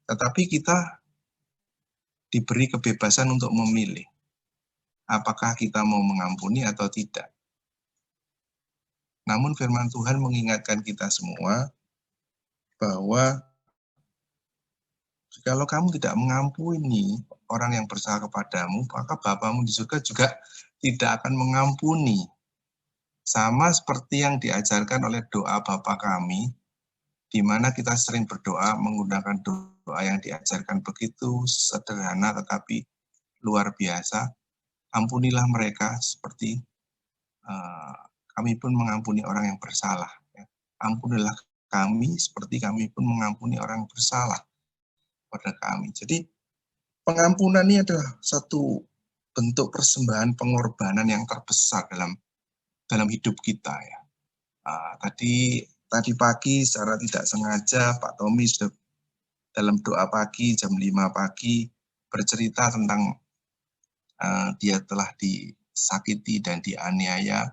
Speaker 8: Tetapi kita diberi kebebasan untuk memilih apakah kita mau mengampuni atau tidak. Namun firman Tuhan mengingatkan kita semua bahwa kalau kamu tidak mengampuni orang yang bersalah kepadamu, maka Bapamu di surga juga tidak akan mengampuni. Sama seperti yang diajarkan oleh doa Bapa kami, di mana kita sering berdoa menggunakan doa yang diajarkan begitu sederhana tetapi luar biasa. Ampunilah mereka seperti kami pun mengampuni orang yang bersalah. Ya. Ampunilah kami seperti kami pun mengampuni orang yang bersalah pada kami. Jadi pengampunan ini adalah satu bentuk persembahan pengorbanan yang terbesar dalam hidup kita ya. Tadi pagi secara tidak sengaja Pak Tommy sudah dalam doa pagi jam 5 pagi bercerita tentang dia telah disakiti dan dianiaya,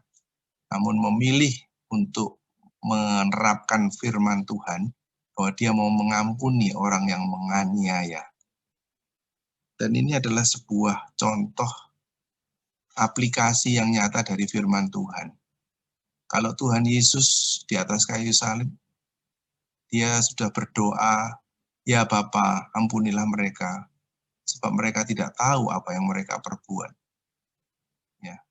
Speaker 8: namun memilih untuk menerapkan firman Tuhan bahwa dia mau mengampuni orang yang menganiaya. Dan ini adalah sebuah contoh aplikasi yang nyata dari firman Tuhan. Kalau Tuhan Yesus di atas kayu salib, dia sudah berdoa, ya Bapa, ampunilah mereka, sebab mereka tidak tahu apa yang mereka perbuat. Ya.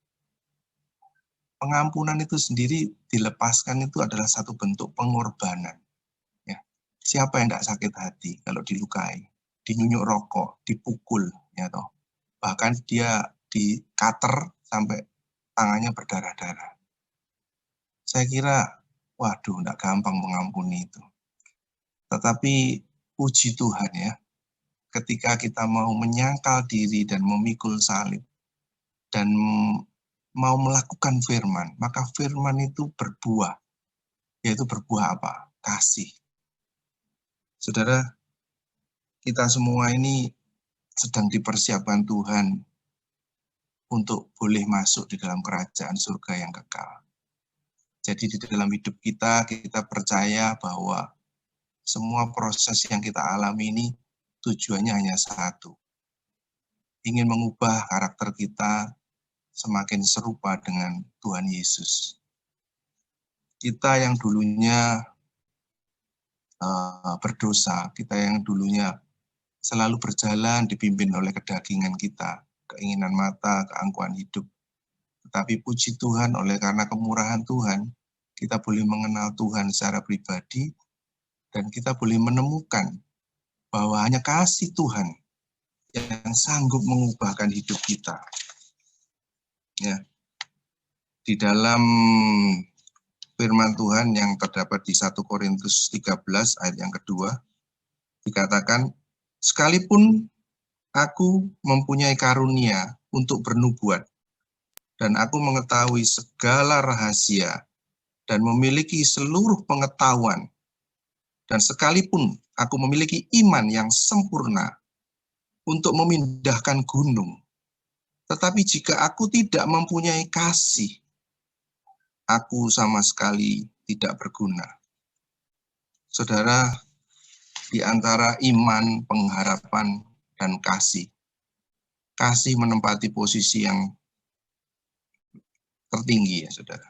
Speaker 8: Pengampunan itu sendiri dilepaskan itu adalah satu bentuk pengorbanan. Ya. Siapa yang tidak sakit hati kalau dilukai, dinyunyuk rokok, dipukul, ya toh. Bahkan dia dikater sampai tangannya Tetapi puji Tuhan ya, ketika kita mau menyangkal diri dan memikul salib, dan mau melakukan firman, maka firman itu berbuah. Yaitu berbuah apa? Kasih. Saudara, kita semua ini sedang dipersiapkan Tuhan untuk boleh masuk di dalam kerajaan surga yang kekal. Jadi di dalam hidup kita, kita percaya bahwa semua proses yang kita alami ini tujuannya hanya satu. Ingin mengubah karakter kita semakin serupa dengan Tuhan Yesus. Kita yang dulunya berdosa, kita yang dulunya selalu berjalan dipimpin oleh kedagingan kita, keinginan mata, keangkuhan hidup. Tetapi puji Tuhan, oleh karena kemurahan Tuhan, kita boleh mengenal Tuhan secara pribadi, dan kita boleh menemukan bahwa hanya kasih Tuhan yang sanggup mengubahkan hidup kita. Ya. Di dalam firman Tuhan yang terdapat di 1 Korintus 13 ayat yang kedua, dikatakan, sekalipun aku mempunyai karunia untuk bernubuat, dan aku mengetahui segala rahasia, dan memiliki seluruh pengetahuan, dan sekalipun aku memiliki iman yang sempurna untuk memindahkan gunung, tetapi jika aku tidak mempunyai kasih, aku sama sekali tidak berguna. Saudara, di antara iman, pengharapan, dan kasih menempati posisi yang tertinggi ya saudara.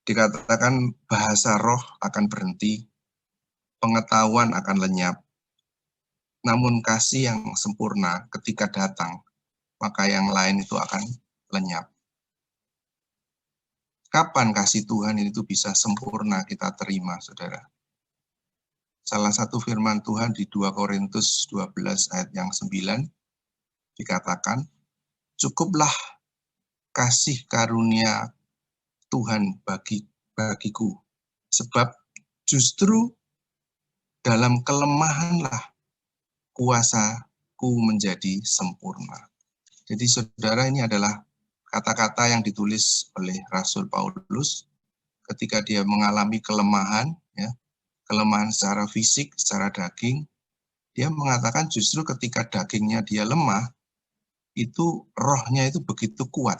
Speaker 8: Dikatakan bahasa roh akan berhenti, pengetahuan akan lenyap, namun kasih yang sempurna ketika datang, maka yang lain itu akan lenyap. Kapan kasih Tuhan itu bisa sempurna kita terima, saudara? Salah satu firman Tuhan di 2 Korintus 12 ayat yang 9, dikatakan, cukuplah kasih karunia Tuhan bagiku, sebab justru dalam kelemahanlah kuasaku menjadi sempurna. Jadi saudara, ini adalah kata-kata yang ditulis oleh Rasul Paulus ketika dia mengalami kelemahan, ya, kelemahan secara fisik, secara daging. Dia mengatakan justru ketika dagingnya dia lemah, itu rohnya itu begitu kuat,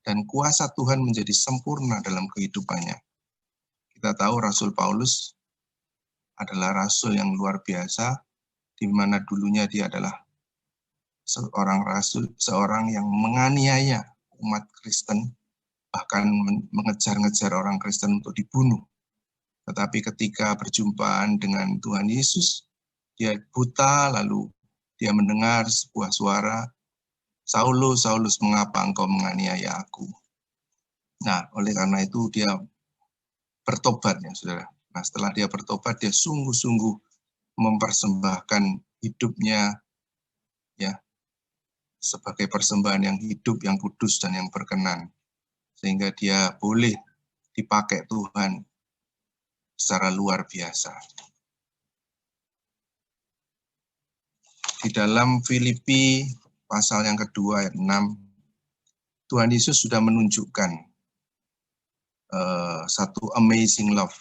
Speaker 8: dan kuasa Tuhan menjadi sempurna dalam kehidupannya. Kita tahu Rasul Paulus adalah rasul yang luar biasa, di mana dulunya dia adalah seorang rasul, seorang yang menganiaya umat Kristen, bahkan mengejar-ngejar orang Kristen untuk dibunuh. Tetapi ketika perjumpaan dengan Tuhan Yesus, dia buta, lalu dia mendengar sebuah suara, Saulus, Saulus, mengapa engkau menganiaya aku? Nah, oleh karena itu dia bertobat ya saudara. Nah, setelah dia bertobat, dia sungguh-sungguh mempersembahkan hidupnya ya sebagai persembahan yang hidup, yang kudus, dan yang berkenan. Sehingga dia boleh dipakai Tuhan secara luar biasa. Di dalam Filipi pasal yang kedua ayat 6, Tuhan Yesus sudah menunjukkan satu amazing love,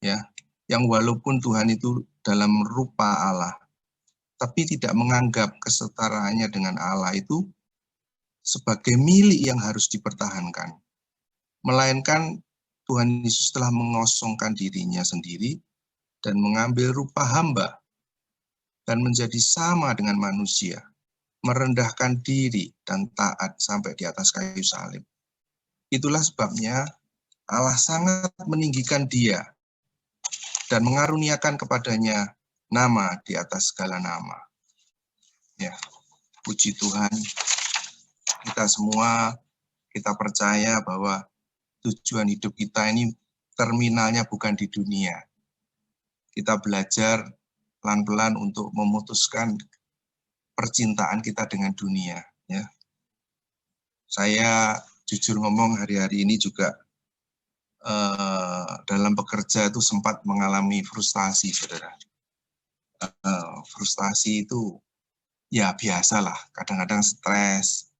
Speaker 8: ya, yang walaupun Tuhan itu dalam rupa Allah, tapi tidak menganggap kesetaraannya dengan Allah itu sebagai milik yang harus dipertahankan. Melainkan Tuhan Yesus telah mengosongkan dirinya sendiri dan mengambil rupa hamba dan menjadi sama dengan manusia, merendahkan diri dan taat sampai di atas kayu salib. Itulah sebabnya Allah sangat meninggikan dia dan mengaruniakan kepadanya nama di atas segala nama. Ya, puji Tuhan, kita semua, kita percaya bahwa tujuan hidup kita ini terminalnya bukan di dunia. Kita belajar pelan-pelan untuk memutuskan percintaan kita dengan dunia. Ya. Saya jujur ngomong hari-hari ini juga dalam bekerja itu sempat mengalami frustasi, saudara. Frustasi itu ya biasalah, kadang-kadang stres,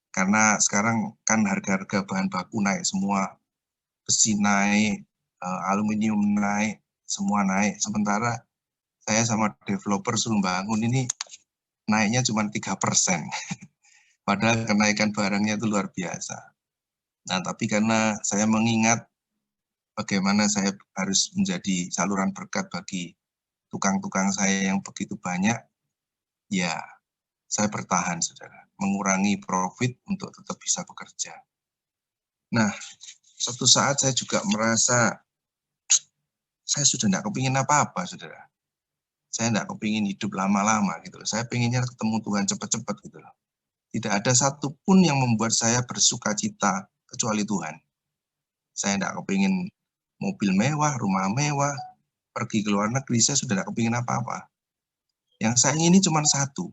Speaker 8: karena sekarang kan harga-harga bahan baku naik semua, besi naik, aluminium naik, semua naik. Sementara saya sama developer suruh bangun ini naiknya cuma 3%. Padahal kenaikan barangnya itu luar biasa. Nah, tapi karena saya mengingat bagaimana saya harus menjadi saluran berkat bagi tukang-tukang saya yang begitu banyak, ya saya bertahan, saudara. Mengurangi profit untuk tetap bisa bekerja. Nah, suatu saat saya juga merasa saya sudah tidak kepingin apa-apa, saudara. Saya tidak kepingin hidup lama-lama gitu loh. Saya pengennya ketemu Tuhan cepat-cepat gitu loh. Tidak ada satupun yang membuat saya bersuka cita kecuali Tuhan. Saya tidak kepingin mobil mewah, rumah mewah, pergi ke luar negeri, saya sudah tidak kepingin apa-apa. Yang saya ingini cuma satu.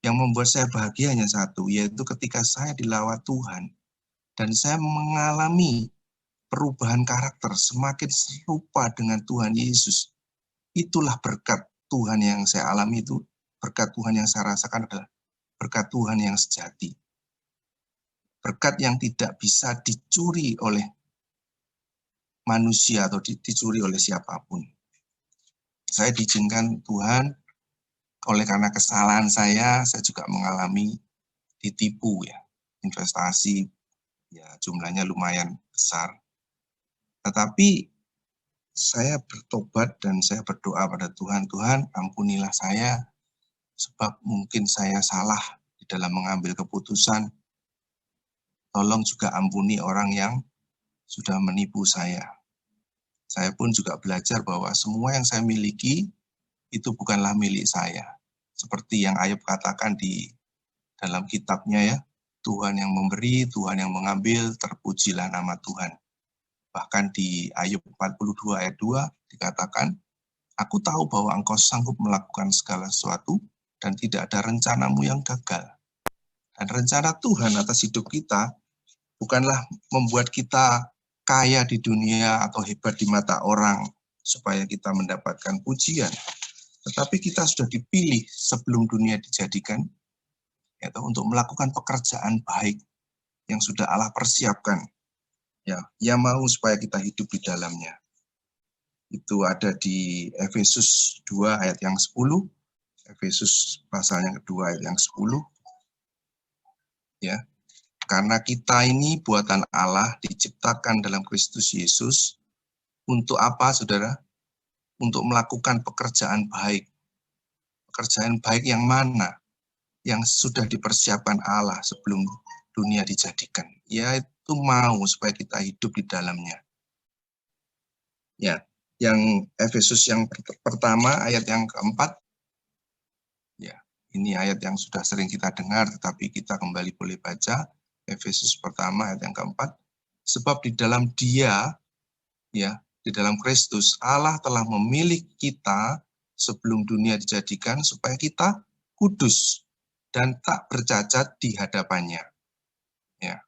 Speaker 8: Yang membuat saya bahagia hanya satu, yaitu ketika saya dilawat Tuhan dan saya mengalami perubahan karakter semakin serupa dengan Tuhan Yesus. Itulah berkat Tuhan yang saya alami, itu berkat Tuhan yang saya rasakan adalah berkat Tuhan yang sejati. Berkat yang tidak bisa dicuri oleh manusia atau dicuri oleh siapapun. Saya diizinkan Tuhan, oleh karena kesalahan saya juga mengalami ditipu ya, investasi ya jumlahnya lumayan besar. Tetapi saya bertobat dan saya berdoa pada Tuhan, Tuhan ampunilah saya, sebab mungkin saya salah di dalam mengambil keputusan. Tolong juga ampuni orang yang sudah menipu saya. Saya pun juga belajar bahwa semua yang saya miliki itu bukanlah milik saya. Seperti yang Ayub katakan di dalam kitabnya ya, Tuhan yang memberi, Tuhan yang mengambil, terpujilah nama Tuhan. Bahkan di Ayub 42 ayat 2 dikatakan, aku tahu bahwa engkau sanggup melakukan segala sesuatu dan tidak ada rencanamu yang gagal. Dan rencana Tuhan atas hidup kita bukanlah membuat kita kaya di dunia atau hebat di mata orang supaya kita mendapatkan pujian. Tetapi kita sudah dipilih sebelum dunia dijadikan, yaitu untuk melakukan pekerjaan baik yang sudah Allah persiapkan. Ya, Ia mau supaya kita hidup di dalamnya. Itu ada di Efesus 2 ayat yang 10, Efesus pasal yang kedua ayat yang 10. Ya, karena kita ini buatan Allah diciptakan dalam Kristus Yesus untuk apa, saudara? Untuk melakukan pekerjaan baik. Pekerjaan baik yang mana? Yang sudah dipersiapkan Allah sebelum dunia dijadikan. Yaitu mau supaya kita hidup di dalamnya. Ya, yang Efesus yang pertama ayat yang keempat. Ya, ini ayat yang sudah sering kita dengar, tetapi kita kembali boleh baca. Efesus pertama ayat yang keempat. Sebab di dalam Dia, ya, di dalam Kristus, Allah telah memilih kita sebelum dunia dijadikan supaya kita kudus dan tak bercacat di hadapannya. Ya.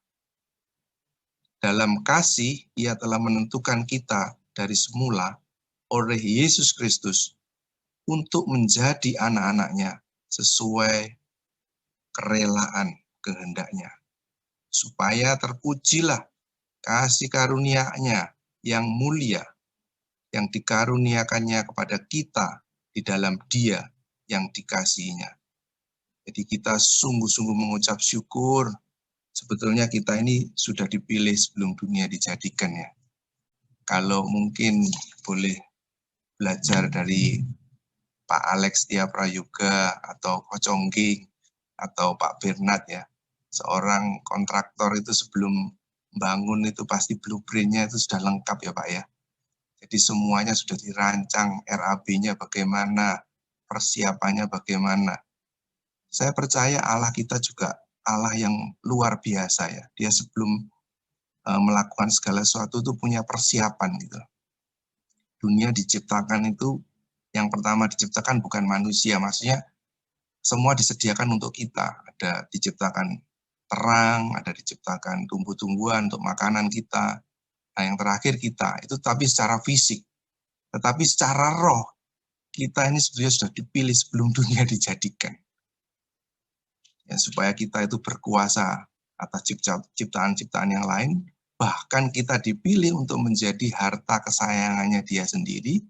Speaker 8: Dalam kasih, Ia telah menentukan kita dari semula oleh Yesus Kristus untuk menjadi anak-anak-Nya sesuai kerelaan kehendak-Nya, supaya terpujilah kasih karunia-Nya yang mulia, yang dikaruniakannya kepada kita di dalam Dia yang dikasihinya. Jadi kita sungguh-sungguh mengucap syukur, sebetulnya kita ini sudah dipilih sebelum dunia dijadikan ya. Kalau mungkin boleh belajar dari Pak Alex Tia Prayoga atau Kocongking atau Pak Bernard ya, seorang kontraktor itu sebelum bangun itu pasti blueprint-nya itu sudah lengkap ya Pak ya. Jadi semuanya sudah dirancang, RAB-nya bagaimana, persiapannya bagaimana. Saya percaya Allah kita juga Allah yang luar biasa ya. Dia sebelum melakukan segala sesuatu itu punya persiapan gitu. Dunia diciptakan itu, yang pertama diciptakan bukan manusia, maksudnya semua disediakan untuk kita. Ada diciptakan terang, ada diciptakan tumbuh-tumbuhan untuk makanan kita, Nah, yang terakhir kita, itu tapi secara fisik. Tetapi secara roh, kita ini sebenarnya sudah dipilih sebelum dunia dijadikan. Ya, supaya kita itu berkuasa atas ciptaan-ciptaan yang lain, bahkan kita dipilih untuk menjadi harta kesayangannya Dia sendiri,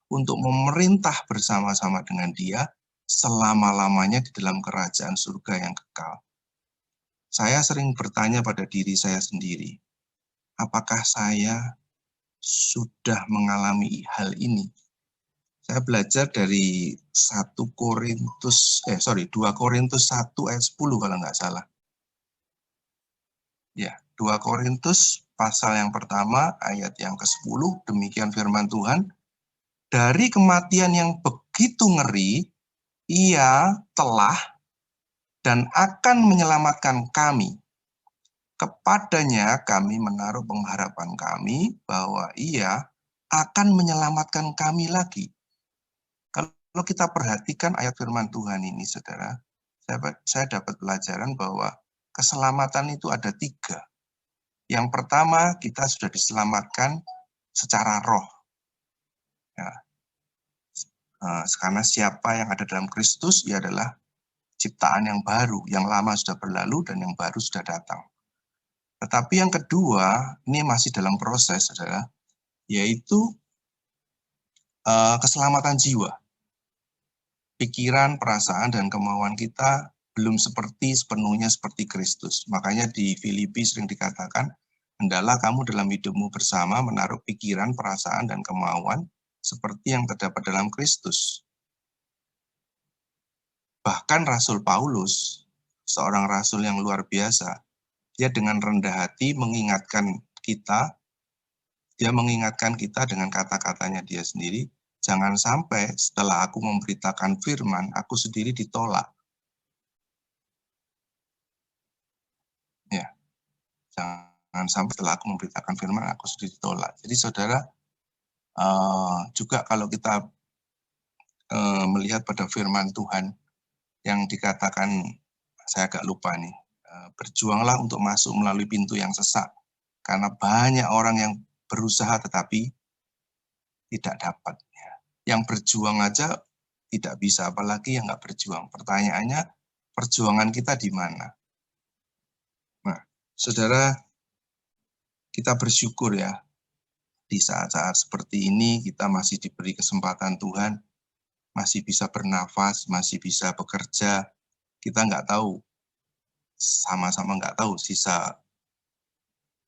Speaker 8: untuk memerintah bersama-sama dengan Dia selama-lamanya di dalam kerajaan surga yang kekal. Saya sering bertanya pada diri saya sendiri, apakah saya sudah mengalami hal ini? Saya belajar dari 2 Korintus 1 ayat 10 kalau nggak salah. Ya, 2 Korintus pasal yang pertama ayat yang ke-10, demikian firman Tuhan, dari kematian yang begitu ngeri, Ia telah dan akan menyelamatkan kami. Kepadanya kami menaruh pengharapan kami bahwa Ia akan menyelamatkan kami lagi. Kalau kita perhatikan ayat firman Tuhan ini, saudara, saya dapat pelajaran bahwa keselamatan itu ada 3. Yang pertama, kita sudah diselamatkan secara roh. Ya. Karena siapa yang ada dalam Kristus, ia adalah ciptaan yang baru, yang lama sudah berlalu dan yang baru sudah datang. Tetapi yang kedua, ini masih dalam proses, saudara, yaitu keselamatan jiwa. Pikiran, perasaan, dan kemauan kita belum sepenuhnya seperti Kristus. Makanya di Filipi sering dikatakan, hendaklah kamu dalam hidupmu bersama menaruh pikiran, perasaan, dan kemauan seperti yang terdapat dalam Kristus. Bahkan Rasul Paulus, seorang rasul yang luar biasa, dia dengan rendah hati mengingatkan kita, dengan kata-katanya dia sendiri, jangan sampai setelah aku memberitakan firman, aku sendiri ditolak. Ya, jangan sampai setelah aku memberitakan firman, aku sendiri ditolak. Jadi saudara, juga kalau kita melihat pada firman Tuhan yang dikatakan, saya agak lupa nih, berjuanglah untuk masuk melalui pintu yang sesak, karena banyak orang yang berusaha tetapi tidak dapat. Yang berjuang aja tidak bisa, apalagi yang nggak berjuang. Pertanyaannya, perjuangan kita di mana? Nah, saudara, kita bersyukur ya, di saat-saat seperti ini kita masih diberi kesempatan Tuhan, masih bisa bernafas, masih bisa bekerja. Kita nggak tahu, sama-sama nggak tahu sisa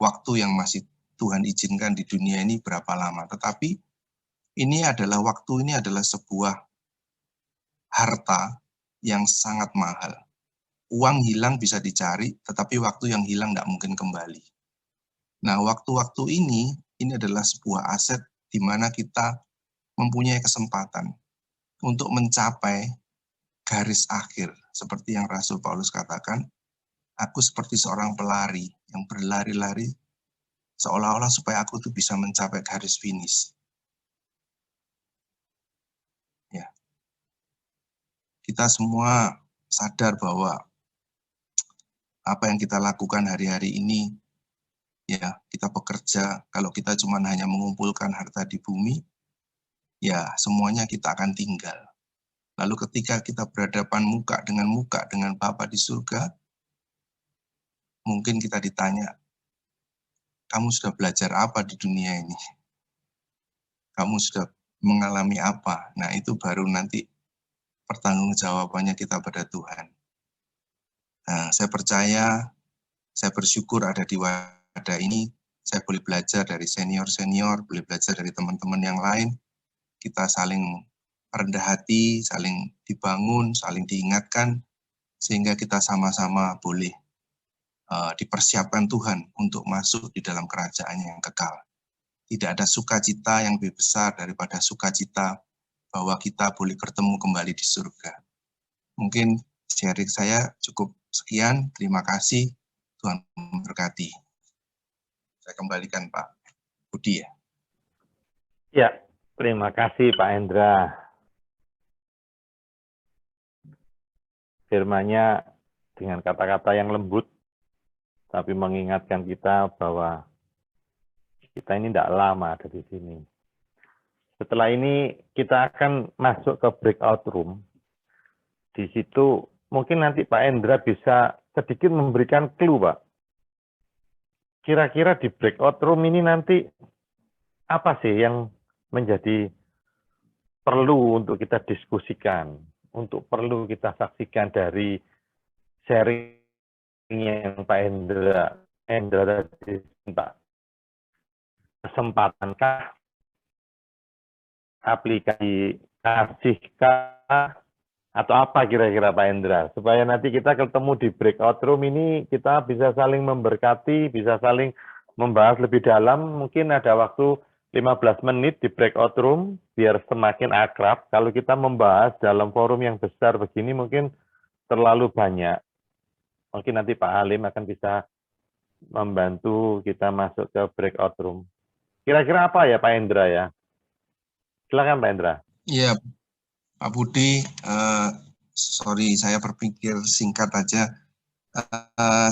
Speaker 8: waktu yang masih Tuhan izinkan di dunia ini berapa lama. Tetapi ini adalah sebuah harta yang sangat mahal. Uang hilang bisa dicari, tetapi waktu yang hilang nggak mungkin kembali. Nah, waktu-waktu ini adalah sebuah aset di mana kita mempunyai kesempatan untuk mencapai garis akhir. Seperti yang Rasul Paulus katakan, aku seperti seorang pelari yang berlari-lari seolah-olah supaya aku tuh bisa mencapai garis finish. Ya. Kita semua sadar bahwa apa yang kita lakukan hari-hari ini, ya, kita bekerja, kalau kita cuma hanya mengumpulkan harta di bumi, ya semuanya kita akan tinggal. Lalu ketika kita berhadapan muka dengan Bapa di surga, mungkin kita ditanya, kamu sudah belajar apa di dunia ini? Kamu sudah mengalami apa? Nah, itu baru nanti pertanggungjawabannya kita pada Tuhan. Nah, saya percaya, saya bersyukur ada di wadah ini, saya boleh belajar dari senior-senior, boleh belajar dari teman-teman yang lain, kita saling rendah hati, saling dibangun, saling diingatkan, sehingga kita sama-sama boleh dipersiapkan Tuhan untuk masuk di dalam kerajaan yang kekal. Tidak ada sukacita yang lebih besar daripada sukacita bahwa kita boleh bertemu kembali di surga. Mungkin sharing saya cukup sekian. Terima kasih. Tuhan memberkati. Saya kembalikan Pak Budi ya.
Speaker 3: Ya, terima kasih Pak Hendra. Firman-Nya dengan kata-kata yang lembut, tapi mengingatkan kita bahwa Kita ini tidak lama ada di sini. Setelah ini kita akan masuk ke breakout room. Di situ mungkin nanti Pak Endra bisa sedikit memberikan clue, Pak. Kira-kira di breakout room ini nanti apa sih yang menjadi perlu untuk kita diskusikan, untuk perlu kita saksikan dari sharing yang Pak Endra tadi, Pak. Kesempatankah, aplikasi kasihkah, atau apa kira-kira Pak Endra, supaya nanti kita ketemu di breakout room ini kita bisa saling memberkati, bisa saling membahas lebih dalam. Mungkin ada waktu 15 menit di breakout room biar semakin akrab. Kalau kita membahas dalam forum yang besar begini mungkin terlalu banyak. Mungkin nanti Pak Halim akan bisa membantu kita masuk ke breakout room. Kira-kira apa ya Pak Endra ya? Silakan Pak Endra.
Speaker 8: Iya, Pak Budi, sorry saya berpikir singkat aja.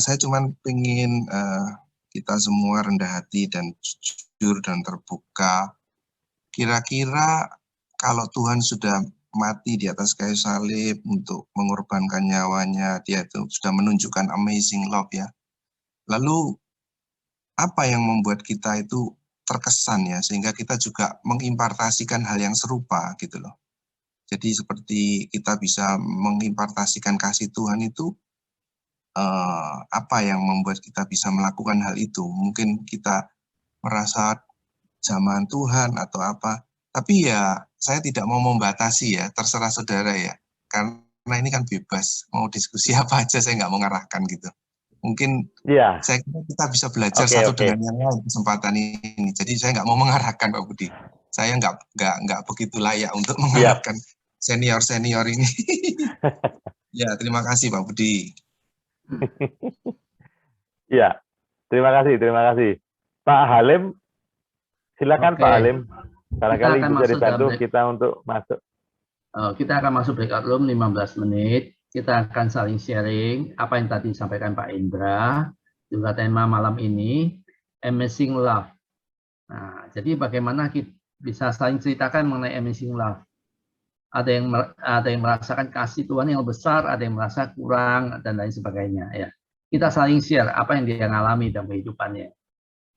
Speaker 8: Saya cuma pengen kita semua rendah hati dan jujur dan terbuka. Kira-kira kalau Tuhan sudah mati di atas kayu salib untuk mengorbankan nyawanya, dia itu sudah menunjukkan amazing love ya. Lalu apa yang membuat kita itu terkesan ya, sehingga kita juga mengimpartasikan hal yang serupa gitu loh. Jadi seperti kita bisa mengimpartasikan kasih Tuhan itu, apa yang membuat kita bisa melakukan hal itu? Mungkin kita merasa zaman Tuhan atau apa. Tapi ya saya tidak mau membatasi ya, terserah saudara ya. Karena ini kan bebas, mau diskusi apa aja saya nggak mau ngarahkan gitu. Mungkin saya kira kita bisa belajar satu dengan yang lain kesempatan ini. Jadi saya nggak mau mengarahkan Pak Budi. Saya nggak begitu layak untuk mengarahkan senior ini. Ya, terima kasih Pak Budi.
Speaker 3: Ya, terima kasih. Pak Halim, silakan Pak Halim. Barangkali bisa dibantu kita untuk masuk.
Speaker 4: Kita akan masuk breakout room 15 menit. Kita akan saling sharing apa yang tadi disampaikan Pak Indra. Juga tema malam ini, Amazing Love. Nah, jadi bagaimana kita bisa saling ceritakan mengenai Amazing Love. Ada yang merasakan kasih Tuhan yang besar, ada yang merasa kurang, dan lain sebagainya. Ya, kita saling share apa yang dia alami dalam kehidupannya,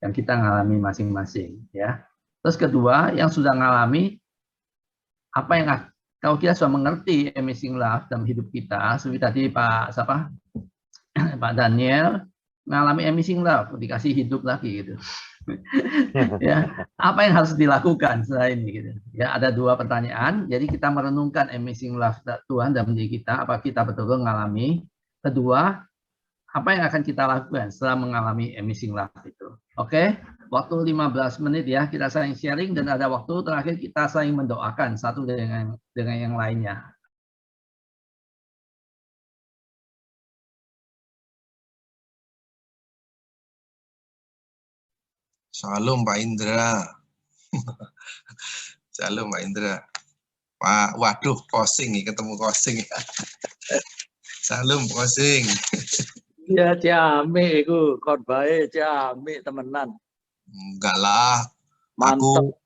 Speaker 4: yang kita alami masing-masing. Ya. Terus kedua, yang sudah mengalami apa yang kalau kita sudah mengerti amazing love dalam hidup kita, seperti tadi Pak Daniel mengalami amazing love, dikasih hidup lagi gitu. Ya, apa yang harus dilakukan setelah ini gitu. Ya, ada dua pertanyaan. Jadi kita merenungkan amazing love Tuhan dalam diri kita, apa kita betul-betul mengalami. Kedua, apa yang akan kita lakukan setelah mengalami amazing love itu. Oke? Waktu 15 menit ya, kita saling sharing, dan ada waktu terakhir kita saling mendoakan satu dengan yang lainnya.
Speaker 8: Shalom Pak Indra. Shalom Pak Indra. Pak, waduh, Kosing nih, ketemu Kosing ya. Shalom Kosing.
Speaker 9: Ya, Ciamik itu, korbae Ciamik temenan.
Speaker 8: Enggak lah,
Speaker 9: mantap.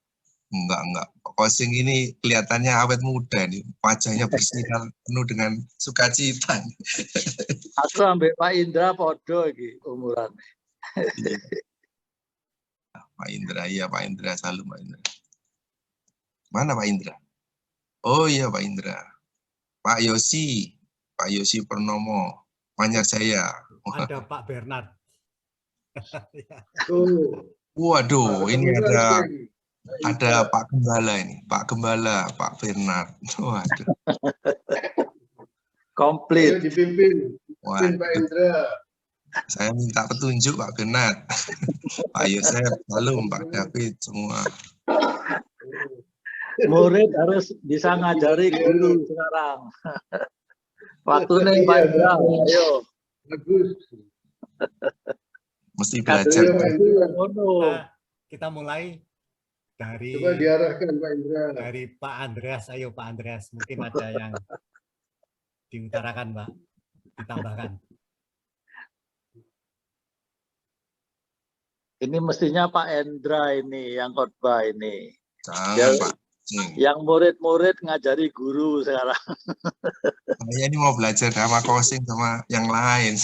Speaker 8: Enggak. Kosing ini kelihatannya awet muda nih, wajahnya bersinar penuh dengan sukacita.
Speaker 9: Aku ambil Pak Indra podo iki umuran.
Speaker 8: Iya. Pak Indra, iya Pak Indra, salam Pak Indra. Mana Pak Indra? Oh iya Pak Indra. Pak Yosi Purnomo, Manyar Jaya.
Speaker 10: Ada Pak Bernard.
Speaker 8: Waduh, ini ada Pak Gembala ini, Pak Gembala, Pak Bernard. Waduh.
Speaker 9: Komplit.
Speaker 11: Dipimpin
Speaker 8: Pak
Speaker 11: Indra.
Speaker 8: Saya minta petunjuk Pak Bernard, Pak Yosef, Salum, Pak David, semua.
Speaker 9: Murid harus bisa ngajari guru sekarang. Waktunya Pak Indra, ayo.
Speaker 11: Bagus.
Speaker 8: Mesti belajar.
Speaker 10: Kita mulai dari.
Speaker 11: Coba diarahkan Pak Indra.
Speaker 10: Dari Pak Andreas, ayo Pak Andreas. Mungkin ada yang diutarakan Pak, ditambahkan.
Speaker 9: Ini mestinya Pak Endra ini yang khotbah ini.
Speaker 8: Jangan Pak.
Speaker 9: Yang murid-murid ngajari guru sekarang.
Speaker 8: Saya ini mau belajar sama Kosing sama yang lain.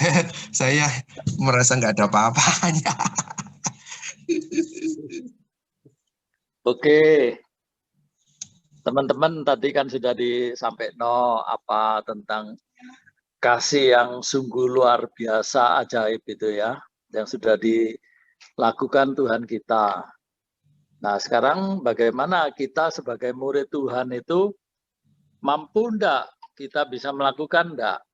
Speaker 8: Saya merasa nggak ada apa-apanya.
Speaker 9: Oke. Teman-teman tadi kan sudah disampaikan apa tentang kasih yang sungguh luar biasa, ajaib itu ya, yang sudah dilakukan Tuhan kita. Nah, sekarang bagaimana kita sebagai murid Tuhan itu mampu enggak? Kita bisa melakukan enggak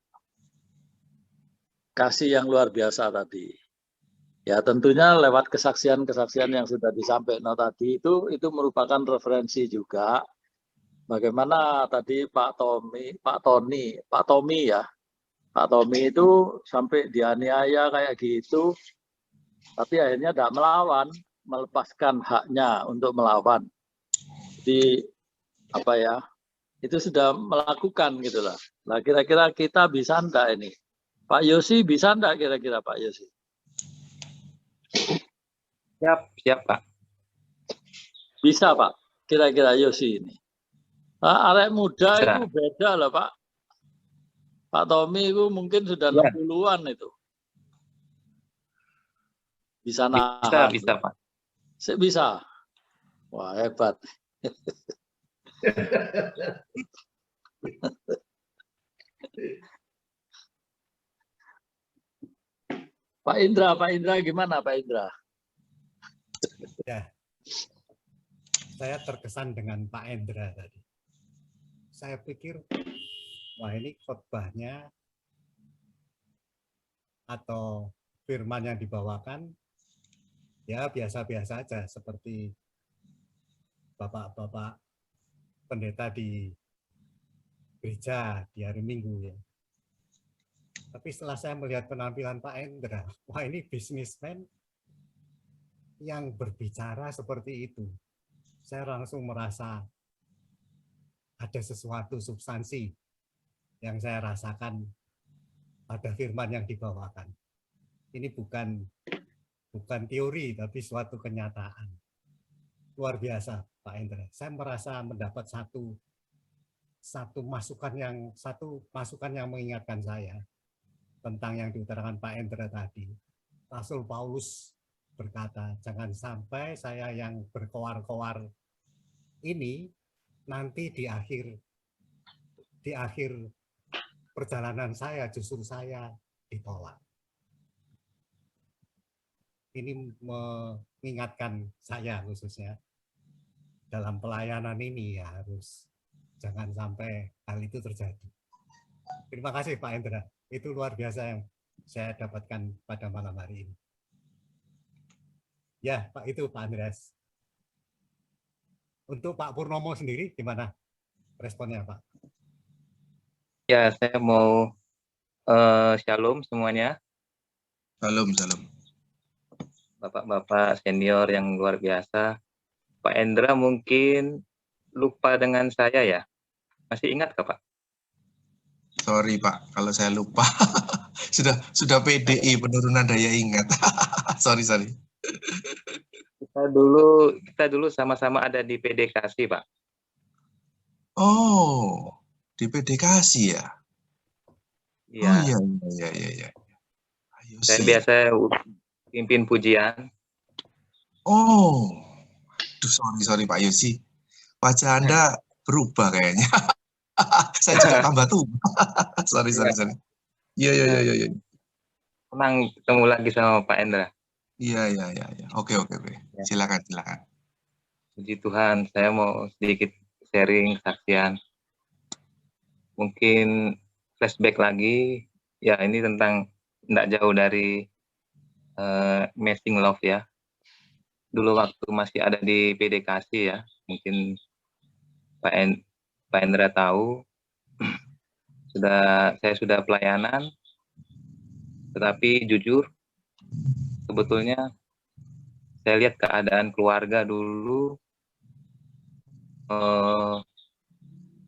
Speaker 9: kasih yang luar biasa tadi? Ya, tentunya lewat kesaksian-kesaksian yang sudah disampaikan tadi itu merupakan referensi juga. Bagaimana tadi Pak Tommy itu sampai dianiaya kayak gitu, tapi akhirnya tidak melawan, melepaskan haknya untuk melawan. Jadi apa ya? Itu sudah melakukan gitulah. Nah, kira-kira kita bisa enggak ini? Pak Yosi bisa enggak kira-kira Pak Yosi?
Speaker 12: Siap Pak.
Speaker 9: Bisa Pak. Kira-kira Yosi ini. Nah, arek muda
Speaker 12: bisa.
Speaker 9: Itu beda lah Pak. Pak Tommy itu mungkin sudah 60-an itu. Bisa nahan.
Speaker 12: Bisa Pak.
Speaker 9: Bisa. Wah, hebat. Pak Indra gimana Pak Indra?
Speaker 10: Ya, saya terkesan dengan Pak Indra tadi. Saya pikir, wah ini khotbahnya atau firman yang dibawakan ya biasa-biasa aja seperti bapak-bapak pendeta di gereja di hari Minggu ya. Tapi setelah saya melihat penampilan Pak Endra, wah ini bisnismen yang berbicara seperti itu. Saya langsung merasa ada sesuatu substansi yang saya rasakan pada firman yang dibawakan. Ini bukan teori, tapi suatu kenyataan. Luar biasa, Pak Endra. Saya merasa mendapat satu masukan yang mengingatkan saya tentang yang diutarakan Pak Endra tadi. Rasul Paulus berkata, jangan sampai saya yang berkoar-koar ini nanti di akhir perjalanan saya justru saya ditolak. Ini mengingatkan saya khususnya dalam pelayanan ini ya harus jangan sampai hal itu terjadi. Terima kasih Pak Endra. Itu luar biasa yang saya dapatkan pada malam hari ini. Ya, Pak, itu Pak Andreas. Untuk Pak Purnomo sendiri, gimana responnya, Pak?
Speaker 12: Ya, saya mau shalom semuanya.
Speaker 8: Shalom.
Speaker 12: Bapak-bapak senior yang luar biasa. Pak Endra mungkin lupa dengan saya ya. Masih ingat Kak, Pak?
Speaker 8: Sorry Pak, kalau saya lupa. sudah PDI, penurunan daya ingat. sorry.
Speaker 12: Kita dulu sama-sama ada di PDKasi, Pak.
Speaker 8: Oh, di PDKasi ya?
Speaker 12: Iya.
Speaker 8: Oh iya. Ayo
Speaker 12: Dan
Speaker 8: sih.
Speaker 12: biasa pimpin pujian.
Speaker 8: Oh, aduh sorry Pak Yosi. Wajah Anda berubah kayaknya. Saya juga tambah tuh. sorry. Iya.
Speaker 12: Senang ketemu lagi sama Pak Endra.
Speaker 8: Iya. Oke. Silakan.
Speaker 12: Puji Tuhan, saya mau sedikit sharing kesaksian. Mungkin flashback lagi, ya ini tentang tidak jauh dari Amazing Love ya. Dulu waktu masih ada di PDKasi ya, mungkin Pak Endra tahu, saya sudah pelayanan, tetapi jujur, sebetulnya saya lihat keadaan keluarga dulu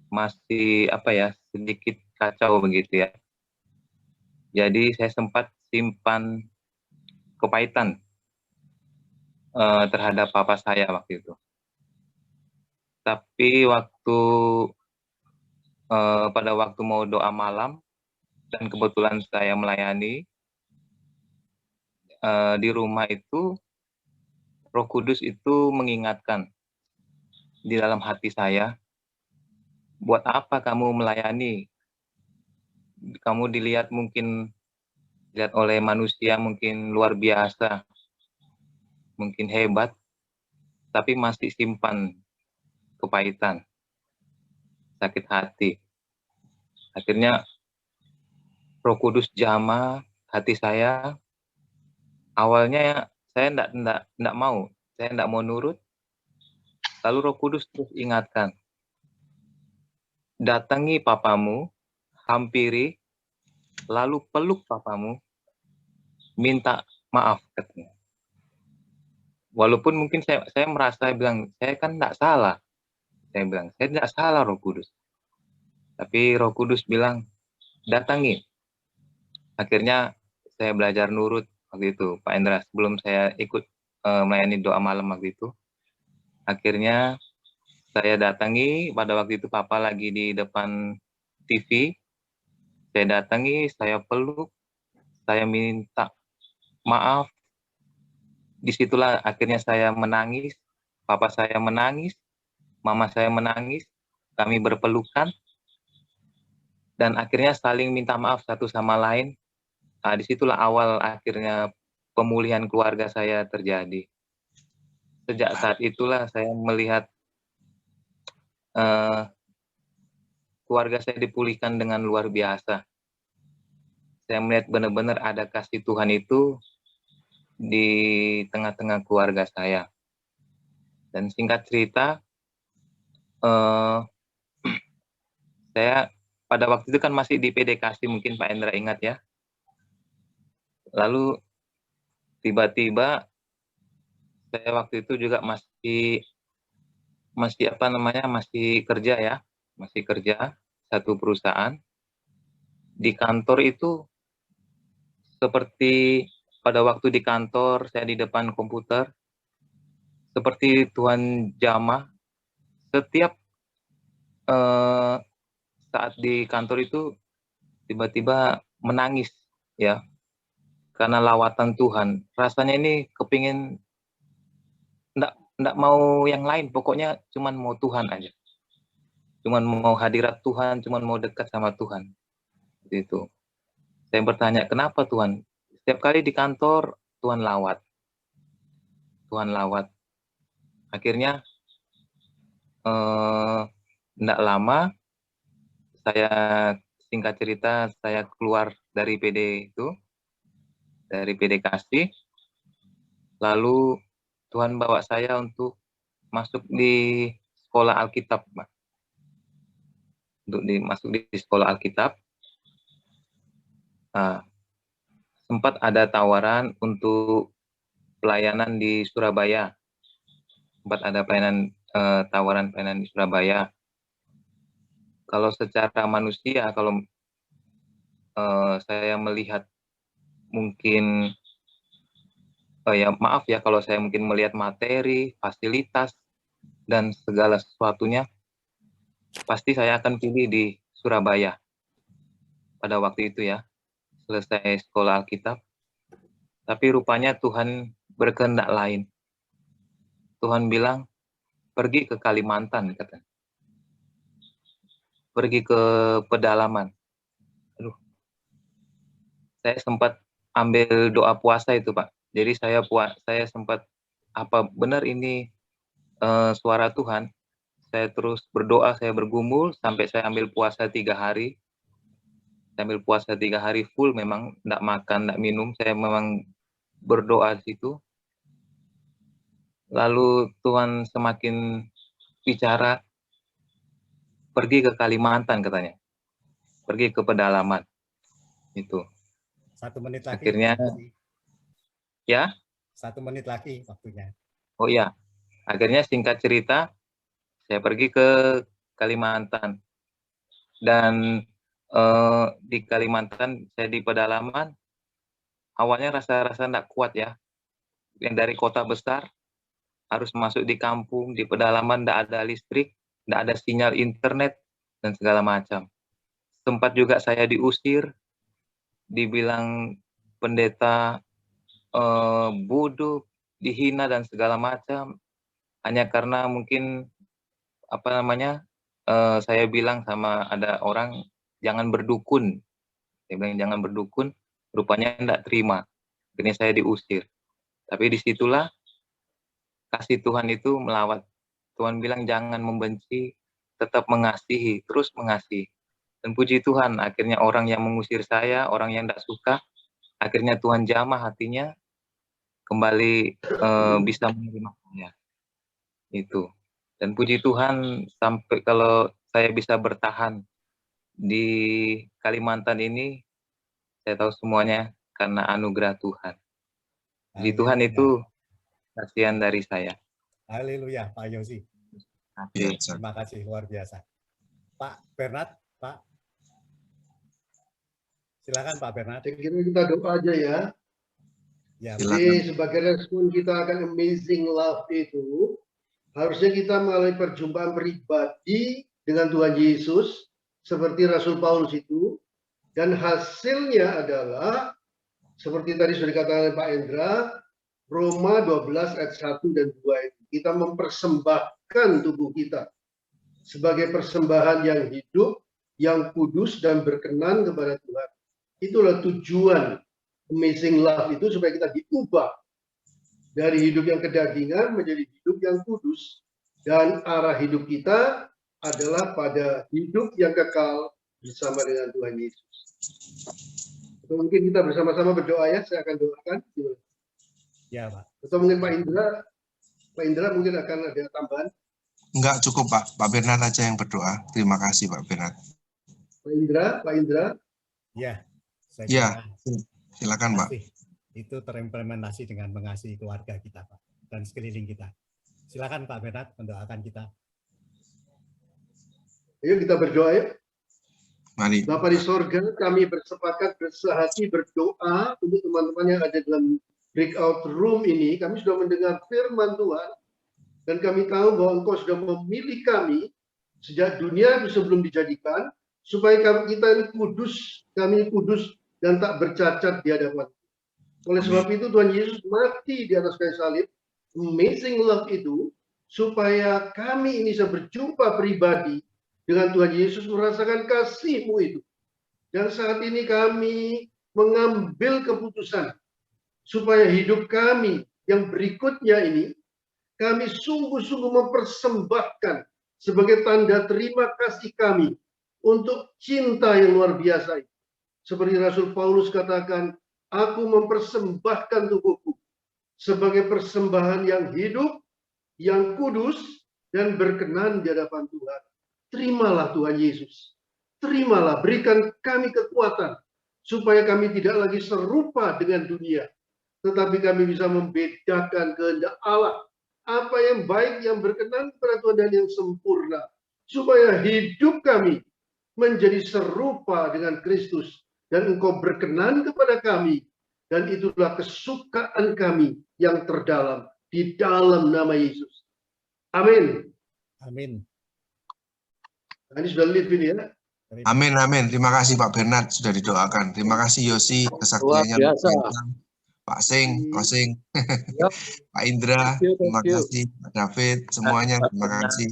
Speaker 12: masih sedikit kacau begitu ya. Jadi saya sempat simpan kepahitan terhadap papa saya waktu itu. Tapi pada waktu mau doa malam, dan kebetulan saya melayani di rumah itu, Roh Kudus itu mengingatkan di dalam hati saya, buat apa kamu melayani? Kamu dilihat oleh manusia mungkin luar biasa, mungkin hebat, tapi masih simpan kepahitan, sakit hati. Akhirnya Roh Kudus jamah hati saya. Awalnya saya enggak mau, saya enggak mau nurut. Lalu Roh Kudus terus ingatkan, datangi papamu, hampiri, lalu peluk papamu, minta maaf, katanya. Walaupun mungkin saya merasa bilang, saya kan enggak salah. Saya bilang, saya tidak salah Roh Kudus. Tapi Roh Kudus bilang, datangi. Akhirnya saya belajar nurut waktu itu, Pak Endra, sebelum saya ikut melayani doa malam waktu itu. Akhirnya saya datangi, pada waktu itu Papa lagi di depan TV. Saya datangi, saya peluk, saya minta maaf. Disitulah akhirnya saya menangis, Papa saya menangis, Mama saya menangis, kami berpelukan, dan akhirnya saling minta maaf satu sama lain. Nah, disitulah awal akhirnya pemulihan keluarga saya terjadi. Sejak saat itulah saya melihat keluarga saya dipulihkan dengan luar biasa. Saya melihat benar-benar ada kasih Tuhan itu di tengah-tengah keluarga saya. Dan singkat cerita, saya pada waktu itu kan masih di PDKasi, mungkin Pak Endra ingat ya. Lalu tiba-tiba saya waktu itu juga masih kerja ya, masih kerja satu perusahaan. Di kantor itu seperti pada waktu di kantor saya di depan komputer, seperti Tuhan jamah. Setiap saat di kantor itu tiba-tiba menangis ya, karena lawatan Tuhan. Rasanya ini kepingin enggak mau yang lain, pokoknya cuman mau Tuhan aja. Cuman mau hadirat Tuhan, cuman mau dekat sama Tuhan. Gitu. Saya bertanya, kenapa Tuhan? Setiap kali di kantor, Tuhan lawat. Tuhan lawat. Akhirnya, enggak lama, saya singkat cerita, saya keluar dari PD itu, dari PDKasi, lalu Tuhan bawa saya untuk masuk di sekolah Alkitab, Pak. Untuk masuk di sekolah Alkitab. Nah, sempat ada tawaran untuk pelayanan di Surabaya. Sempat ada tawaran pelayanan di Surabaya. Kalau secara manusia, kalau saya melihat mungkin ya maaf ya kalau saya mungkin melihat materi, fasilitas, dan segala sesuatunya, pasti saya akan pilih di Surabaya pada waktu itu ya, selesai sekolah Alkitab. Tapi rupanya Tuhan berkehendak lain. Tuhan bilang, pergi ke Kalimantan, katanya. Pergi ke pedalaman. Aduh. Saya sempat ambil doa puasa itu, Pak. Jadi saya sempat, apa benar ini suara Tuhan? Saya terus berdoa, saya bergumul, sampai saya ambil puasa 3 hari. Saya ambil puasa 3 hari full, memang enggak makan, enggak minum. Saya memang berdoa di situ. Lalu Tuhan semakin bicara, pergi ke Kalimantan, katanya. Pergi ke pedalaman. Itu.
Speaker 10: 1 menit lagi.
Speaker 12: Akhirnya, ya?
Speaker 10: 1 menit lagi waktunya.
Speaker 12: Oh iya. Akhirnya singkat cerita, saya pergi ke Kalimantan. Dan di Kalimantan, saya di pedalaman, awalnya rasa-rasa enggak kuat ya. Yang dari kota besar, harus masuk di kampung, di pedalaman, tidak ada listrik, tidak ada sinyal internet, dan segala macam. Sempat juga saya diusir, dibilang pendeta bodoh, dihina, dan segala macam. Hanya karena mungkin, saya bilang sama ada orang, jangan berdukun. Saya bilang jangan berdukun, rupanya tidak terima. Akhirnya saya diusir. Tapi disitulah kasih Tuhan itu melawat. Tuhan bilang jangan membenci, tetap mengasihi, terus mengasihi. Dan puji Tuhan, akhirnya orang yang mengusir saya, orang yang tidak suka, akhirnya Tuhan jamah hatinya, kembali bisa menerima saya. Itu. Dan puji Tuhan, sampai kalau saya bisa bertahan di Kalimantan ini, saya tahu semuanya karena anugerah Tuhan. Puji Tuhan itu kasihan dari saya.
Speaker 10: Haleluya, Pak Yosi. Terima kasih, luar biasa. Pak Bernard, Pak. Silakan Pak Bernard.
Speaker 11: Saya kira kita doa aja ya. Jadi sebagai respon kita akan amazing love itu, harusnya kita melalui perjumpaan pribadi dengan Tuhan Yesus, seperti Rasul Paulus itu, dan hasilnya adalah, seperti tadi sudah dikatakan oleh Pak Endra, Roma 12 ayat 1 dan 2 itu. Kita mempersembahkan tubuh kita sebagai persembahan yang hidup, yang kudus dan berkenan kepada Tuhan. Itulah tujuan amazing love itu, supaya kita diubah dari hidup yang kedagingan menjadi hidup yang kudus. Dan arah hidup kita adalah pada hidup yang kekal bersama dengan Tuhan Yesus. Mungkin kita bersama-sama berdoa ya, saya akan doakan.
Speaker 10: Ya, Pak.
Speaker 11: Atau mungkin Pak Indra mungkin akan ada tambahan.
Speaker 8: Enggak, cukup Pak. Pak Bernard aja yang berdoa. Terima kasih Pak Bernard.
Speaker 11: Pak Indra.
Speaker 10: Ya,
Speaker 8: ya, silakan Pak.
Speaker 10: Itu terimplementasi dengan mengasihi keluarga kita, Pak, dan sekeliling kita. Silakan Pak Bernard mendoakan kita.
Speaker 11: Ayo kita berdoa ya.
Speaker 8: Mari.
Speaker 11: Bapa di sorga, kami bersepakat bersehati berdoa untuk teman-teman yang ada dalam breakout room ini. Kami sudah mendengar firman Tuhan, dan kami tahu bahwa Engkau sudah memilih kami sejak dunia sebelum dijadikan, supaya kita ini kudus, dan tak bercacat di hadapan. Oleh sebab itu Tuhan Yesus mati di atas kayu salib, amazing love itu, supaya kami ini bisa berjumpa pribadi dengan Tuhan Yesus, merasakan kasih-Mu itu. Dan saat ini kami mengambil keputusan supaya hidup kami yang berikutnya ini, kami sungguh-sungguh mempersembahkan sebagai tanda terima kasih kami untuk cinta yang luar biasa itu. Seperti Rasul Paulus katakan, aku mempersembahkan tubuhku sebagai persembahan yang hidup, yang kudus, dan berkenan di hadapan Tuhan. Terimalah Tuhan Yesus. Terimalah, berikan kami kekuatan supaya kami tidak lagi serupa dengan dunia, tetapi kami bisa membedakan kehendak Allah, apa yang baik, yang berkenan kepada Tuhan, dan yang sempurna, supaya hidup kami menjadi serupa dengan Kristus, dan Engkau berkenan kepada kami, dan itulah kesukaan kami yang terdalam di dalam nama Yesus. Amin.
Speaker 10: Amin.
Speaker 11: Ini sudah live ini ya.
Speaker 8: Amin, amin. Terima kasih Pak Bernard sudah didoakan. Terima kasih Yosi kesaktiannya. Pak Sing, Kosing, Pak Indra, terima kasih. Pak David, semuanya terima kasih.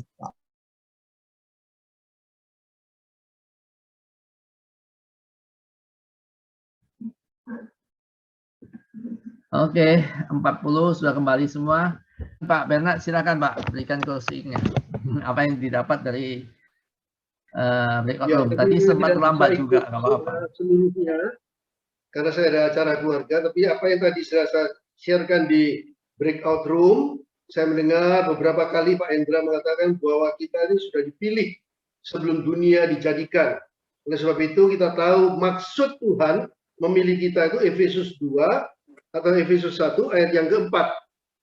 Speaker 4: Oke, 40 sudah kembali semua. Pak Bernard, silakan Pak, berikan closing-nya. Apa yang didapat dari breakout room? Tadi sempat lambat juga, nggak apa-apa.
Speaker 11: Seluruhnya, karena saya ada acara keluarga, tapi apa yang tadi saya sharekan di breakout room, saya mendengar beberapa kali Pak Endra mengatakan bahwa kita ini sudah dipilih sebelum dunia dijadikan. Oleh sebab itu kita tahu maksud Tuhan memilih kita itu Efesus 2 atau Efesus 1 ayat yang keempat.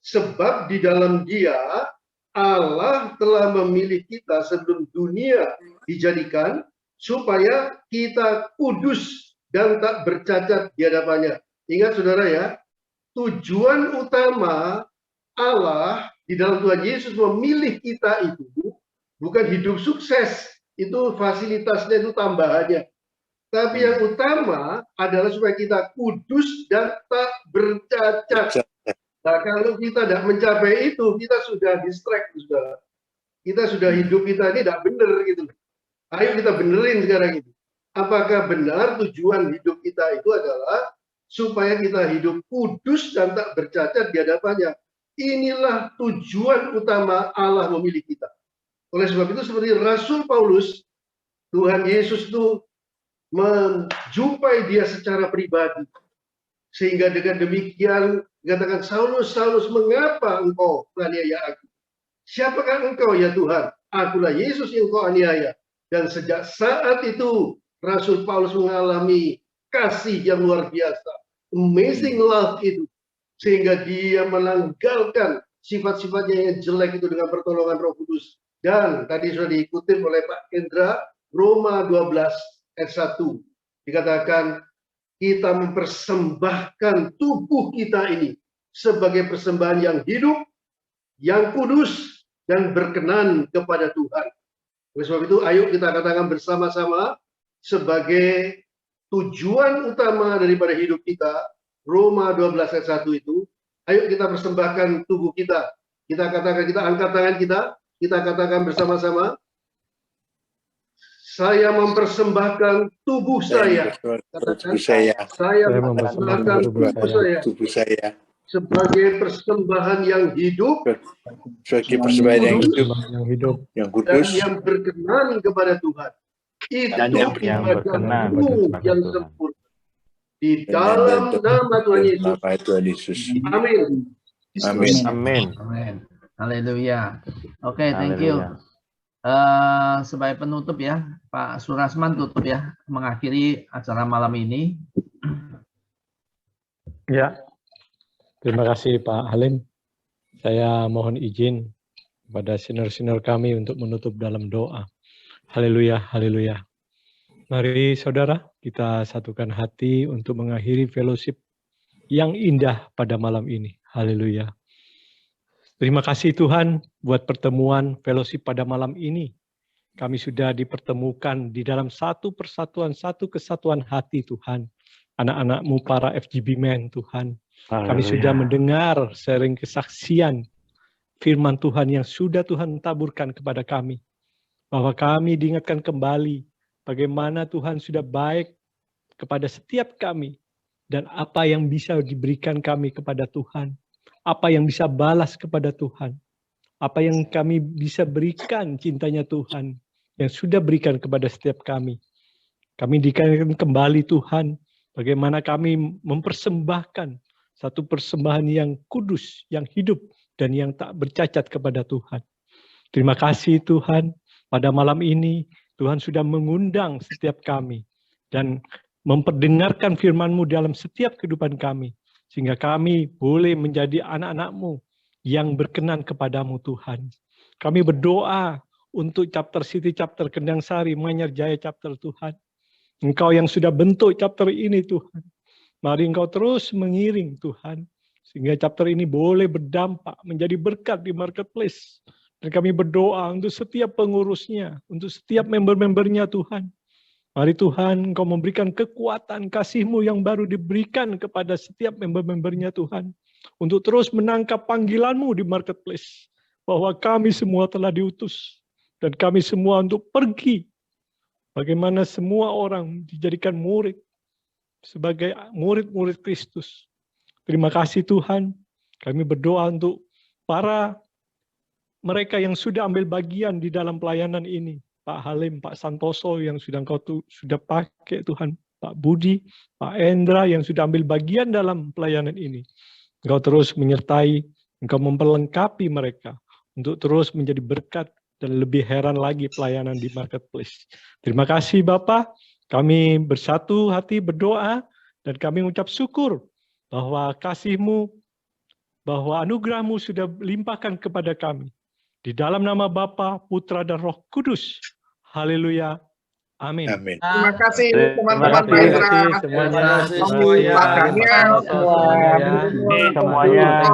Speaker 11: Sebab di dalam Dia Allah telah memilih kita sebelum dunia dijadikan supaya kita kudus dan tak bercacat di hadapannya. Ingat saudara ya, tujuan utama Allah Di dalam Tuhan Yesus memilih kita itu bukan hidup sukses, itu fasilitasnya, itu tambahannya. Tapi yang utama adalah supaya kita kudus dan tak bercacat. Nah, kalau kita tidak mencapai itu, kita sudah distract, saudara. Kita sudah hidup kita ini tidak benar gitu. Ayo kita benerin sekarang ini. Apakah benar tujuan hidup kita itu adalah supaya kita hidup kudus dan tak bercacat di hadapannya? Inilah tujuan utama Allah memilih kita. Oleh sebab itu seperti Rasul Paulus, Tuhan Yesus itu menjumpai dia secara pribadi. Sehingga dengan demikian dikatakan, Saulus, Saulus, mengapa engkau menganiaya aku? Siapakah engkau ya Tuhan? Akulah Yesus yang kau aniaya. Dan sejak saat itu Rasul Paulus mengalami kasih yang luar biasa. Amazing love itu. Sehingga dia menanggalkan sifat-sifatnya yang jelek itu dengan pertolongan Roh Kudus. Dan tadi sudah diikuti oleh Pak Kendra, Roma 12 ayat 1. Dikatakan kita mempersembahkan tubuh kita ini sebagai persembahan yang hidup, yang kudus, dan berkenan kepada Tuhan. Oleh sebab itu, ayo kita katakan bersama-sama sebagai tujuan utama daripada hidup kita, Roma 12 ayat 1 itu, ayo kita persembahkan tubuh kita. Kita katakan, kita angkat tangan kita katakan bersama-sama, saya mempersembahkan tubuh saya. Katakan, saya mempersembahkan tubuh saya sebagai persembahan yang hidup,
Speaker 13: sebagai persembahan yang hidup, yang kudus,
Speaker 11: dan yang berkenan kepada Tuhan. Itu ibadahmu yang sempurna. Di dalam nama Tuhan Yesus. Amin.
Speaker 13: Amin.
Speaker 3: Amin.
Speaker 4: Amin. Haleluya. Oke, thank you. Sebagai penutup ya, Pak Surasman tutup ya, mengakhiri acara malam ini.
Speaker 14: Ya, terima kasih Pak Halim. Saya mohon izin kepada senior-senior kami untuk menutup dalam doa. Haleluya, haleluya. Mari saudara, kita satukan hati untuk mengakhiri fellowship yang indah pada malam ini. Haleluya. Terima kasih Tuhan buat pertemuan fellowship pada malam ini. Kami sudah dipertemukan di dalam satu persatuan, satu kesatuan hati Tuhan. Anak-anak-Mu para FGB Men Tuhan. Kami sudah mendengar sharing kesaksian firman Tuhan yang sudah Tuhan taburkan kepada kami. Bahwa kami diingatkan kembali bagaimana Tuhan sudah baik kepada setiap kami. Dan apa yang bisa diberikan kami kepada Tuhan. Apa yang bisa balas kepada Tuhan. Apa yang kami bisa berikan cintanya Tuhan. Yang sudah berikan kepada setiap kami. Kami diingatkan kembali Tuhan. Bagaimana kami mempersembahkan satu persembahan yang kudus, yang hidup, dan yang tak bercacat kepada Tuhan. Terima kasih Tuhan. Pada malam ini Tuhan sudah mengundang setiap kami. Dan memperdengarkan firman-Mu dalam setiap kehidupan kami. Sehingga kami boleh menjadi anak-anak-Mu yang berkenan kepadamu Tuhan. Kami berdoa untuk chapter City, chapter Kendang Sari, Manyar Jaya chapter Tuhan. Engkau yang sudah bentuk chapter ini Tuhan. Mari Engkau terus mengiring Tuhan. Sehingga chapter ini boleh berdampak, menjadi berkat di marketplace. Dan kami berdoa untuk setiap pengurusnya, untuk setiap member-membernya Tuhan. Mari Tuhan, Engkau memberikan kekuatan kasih-Mu yang baru diberikan kepada setiap member-membernya Tuhan. Untuk terus menangkap panggilan-Mu di marketplace. Bahwa kami semua telah diutus. Dan kami semua untuk pergi. Bagaimana semua orang dijadikan murid. Sebagai murid-murid Kristus. Terima kasih Tuhan. Kami berdoa untuk para mereka yang sudah ambil bagian di dalam pelayanan ini. Pak Halim, Pak Santoso yang sudah Engkau sudah pakai Tuhan, Pak Budi, Pak Endra yang sudah ambil bagian dalam pelayanan ini. Engkau terus menyertai, Engkau memperlengkapi mereka untuk terus menjadi berkat dan lebih heran lagi pelayanan di marketplace. Terima kasih Bapak, kami bersatu hati berdoa dan kami mengucap syukur bahwa kasih-Mu, bahwa anugerah-Mu sudah limpahkan kepada kami. Di dalam nama Bapa, Putra, dan Roh Kudus. Haleluya. Amin.
Speaker 13: Amin.
Speaker 1: Terima kasih teman-teman
Speaker 14: semuanya.
Speaker 1: Semuanya.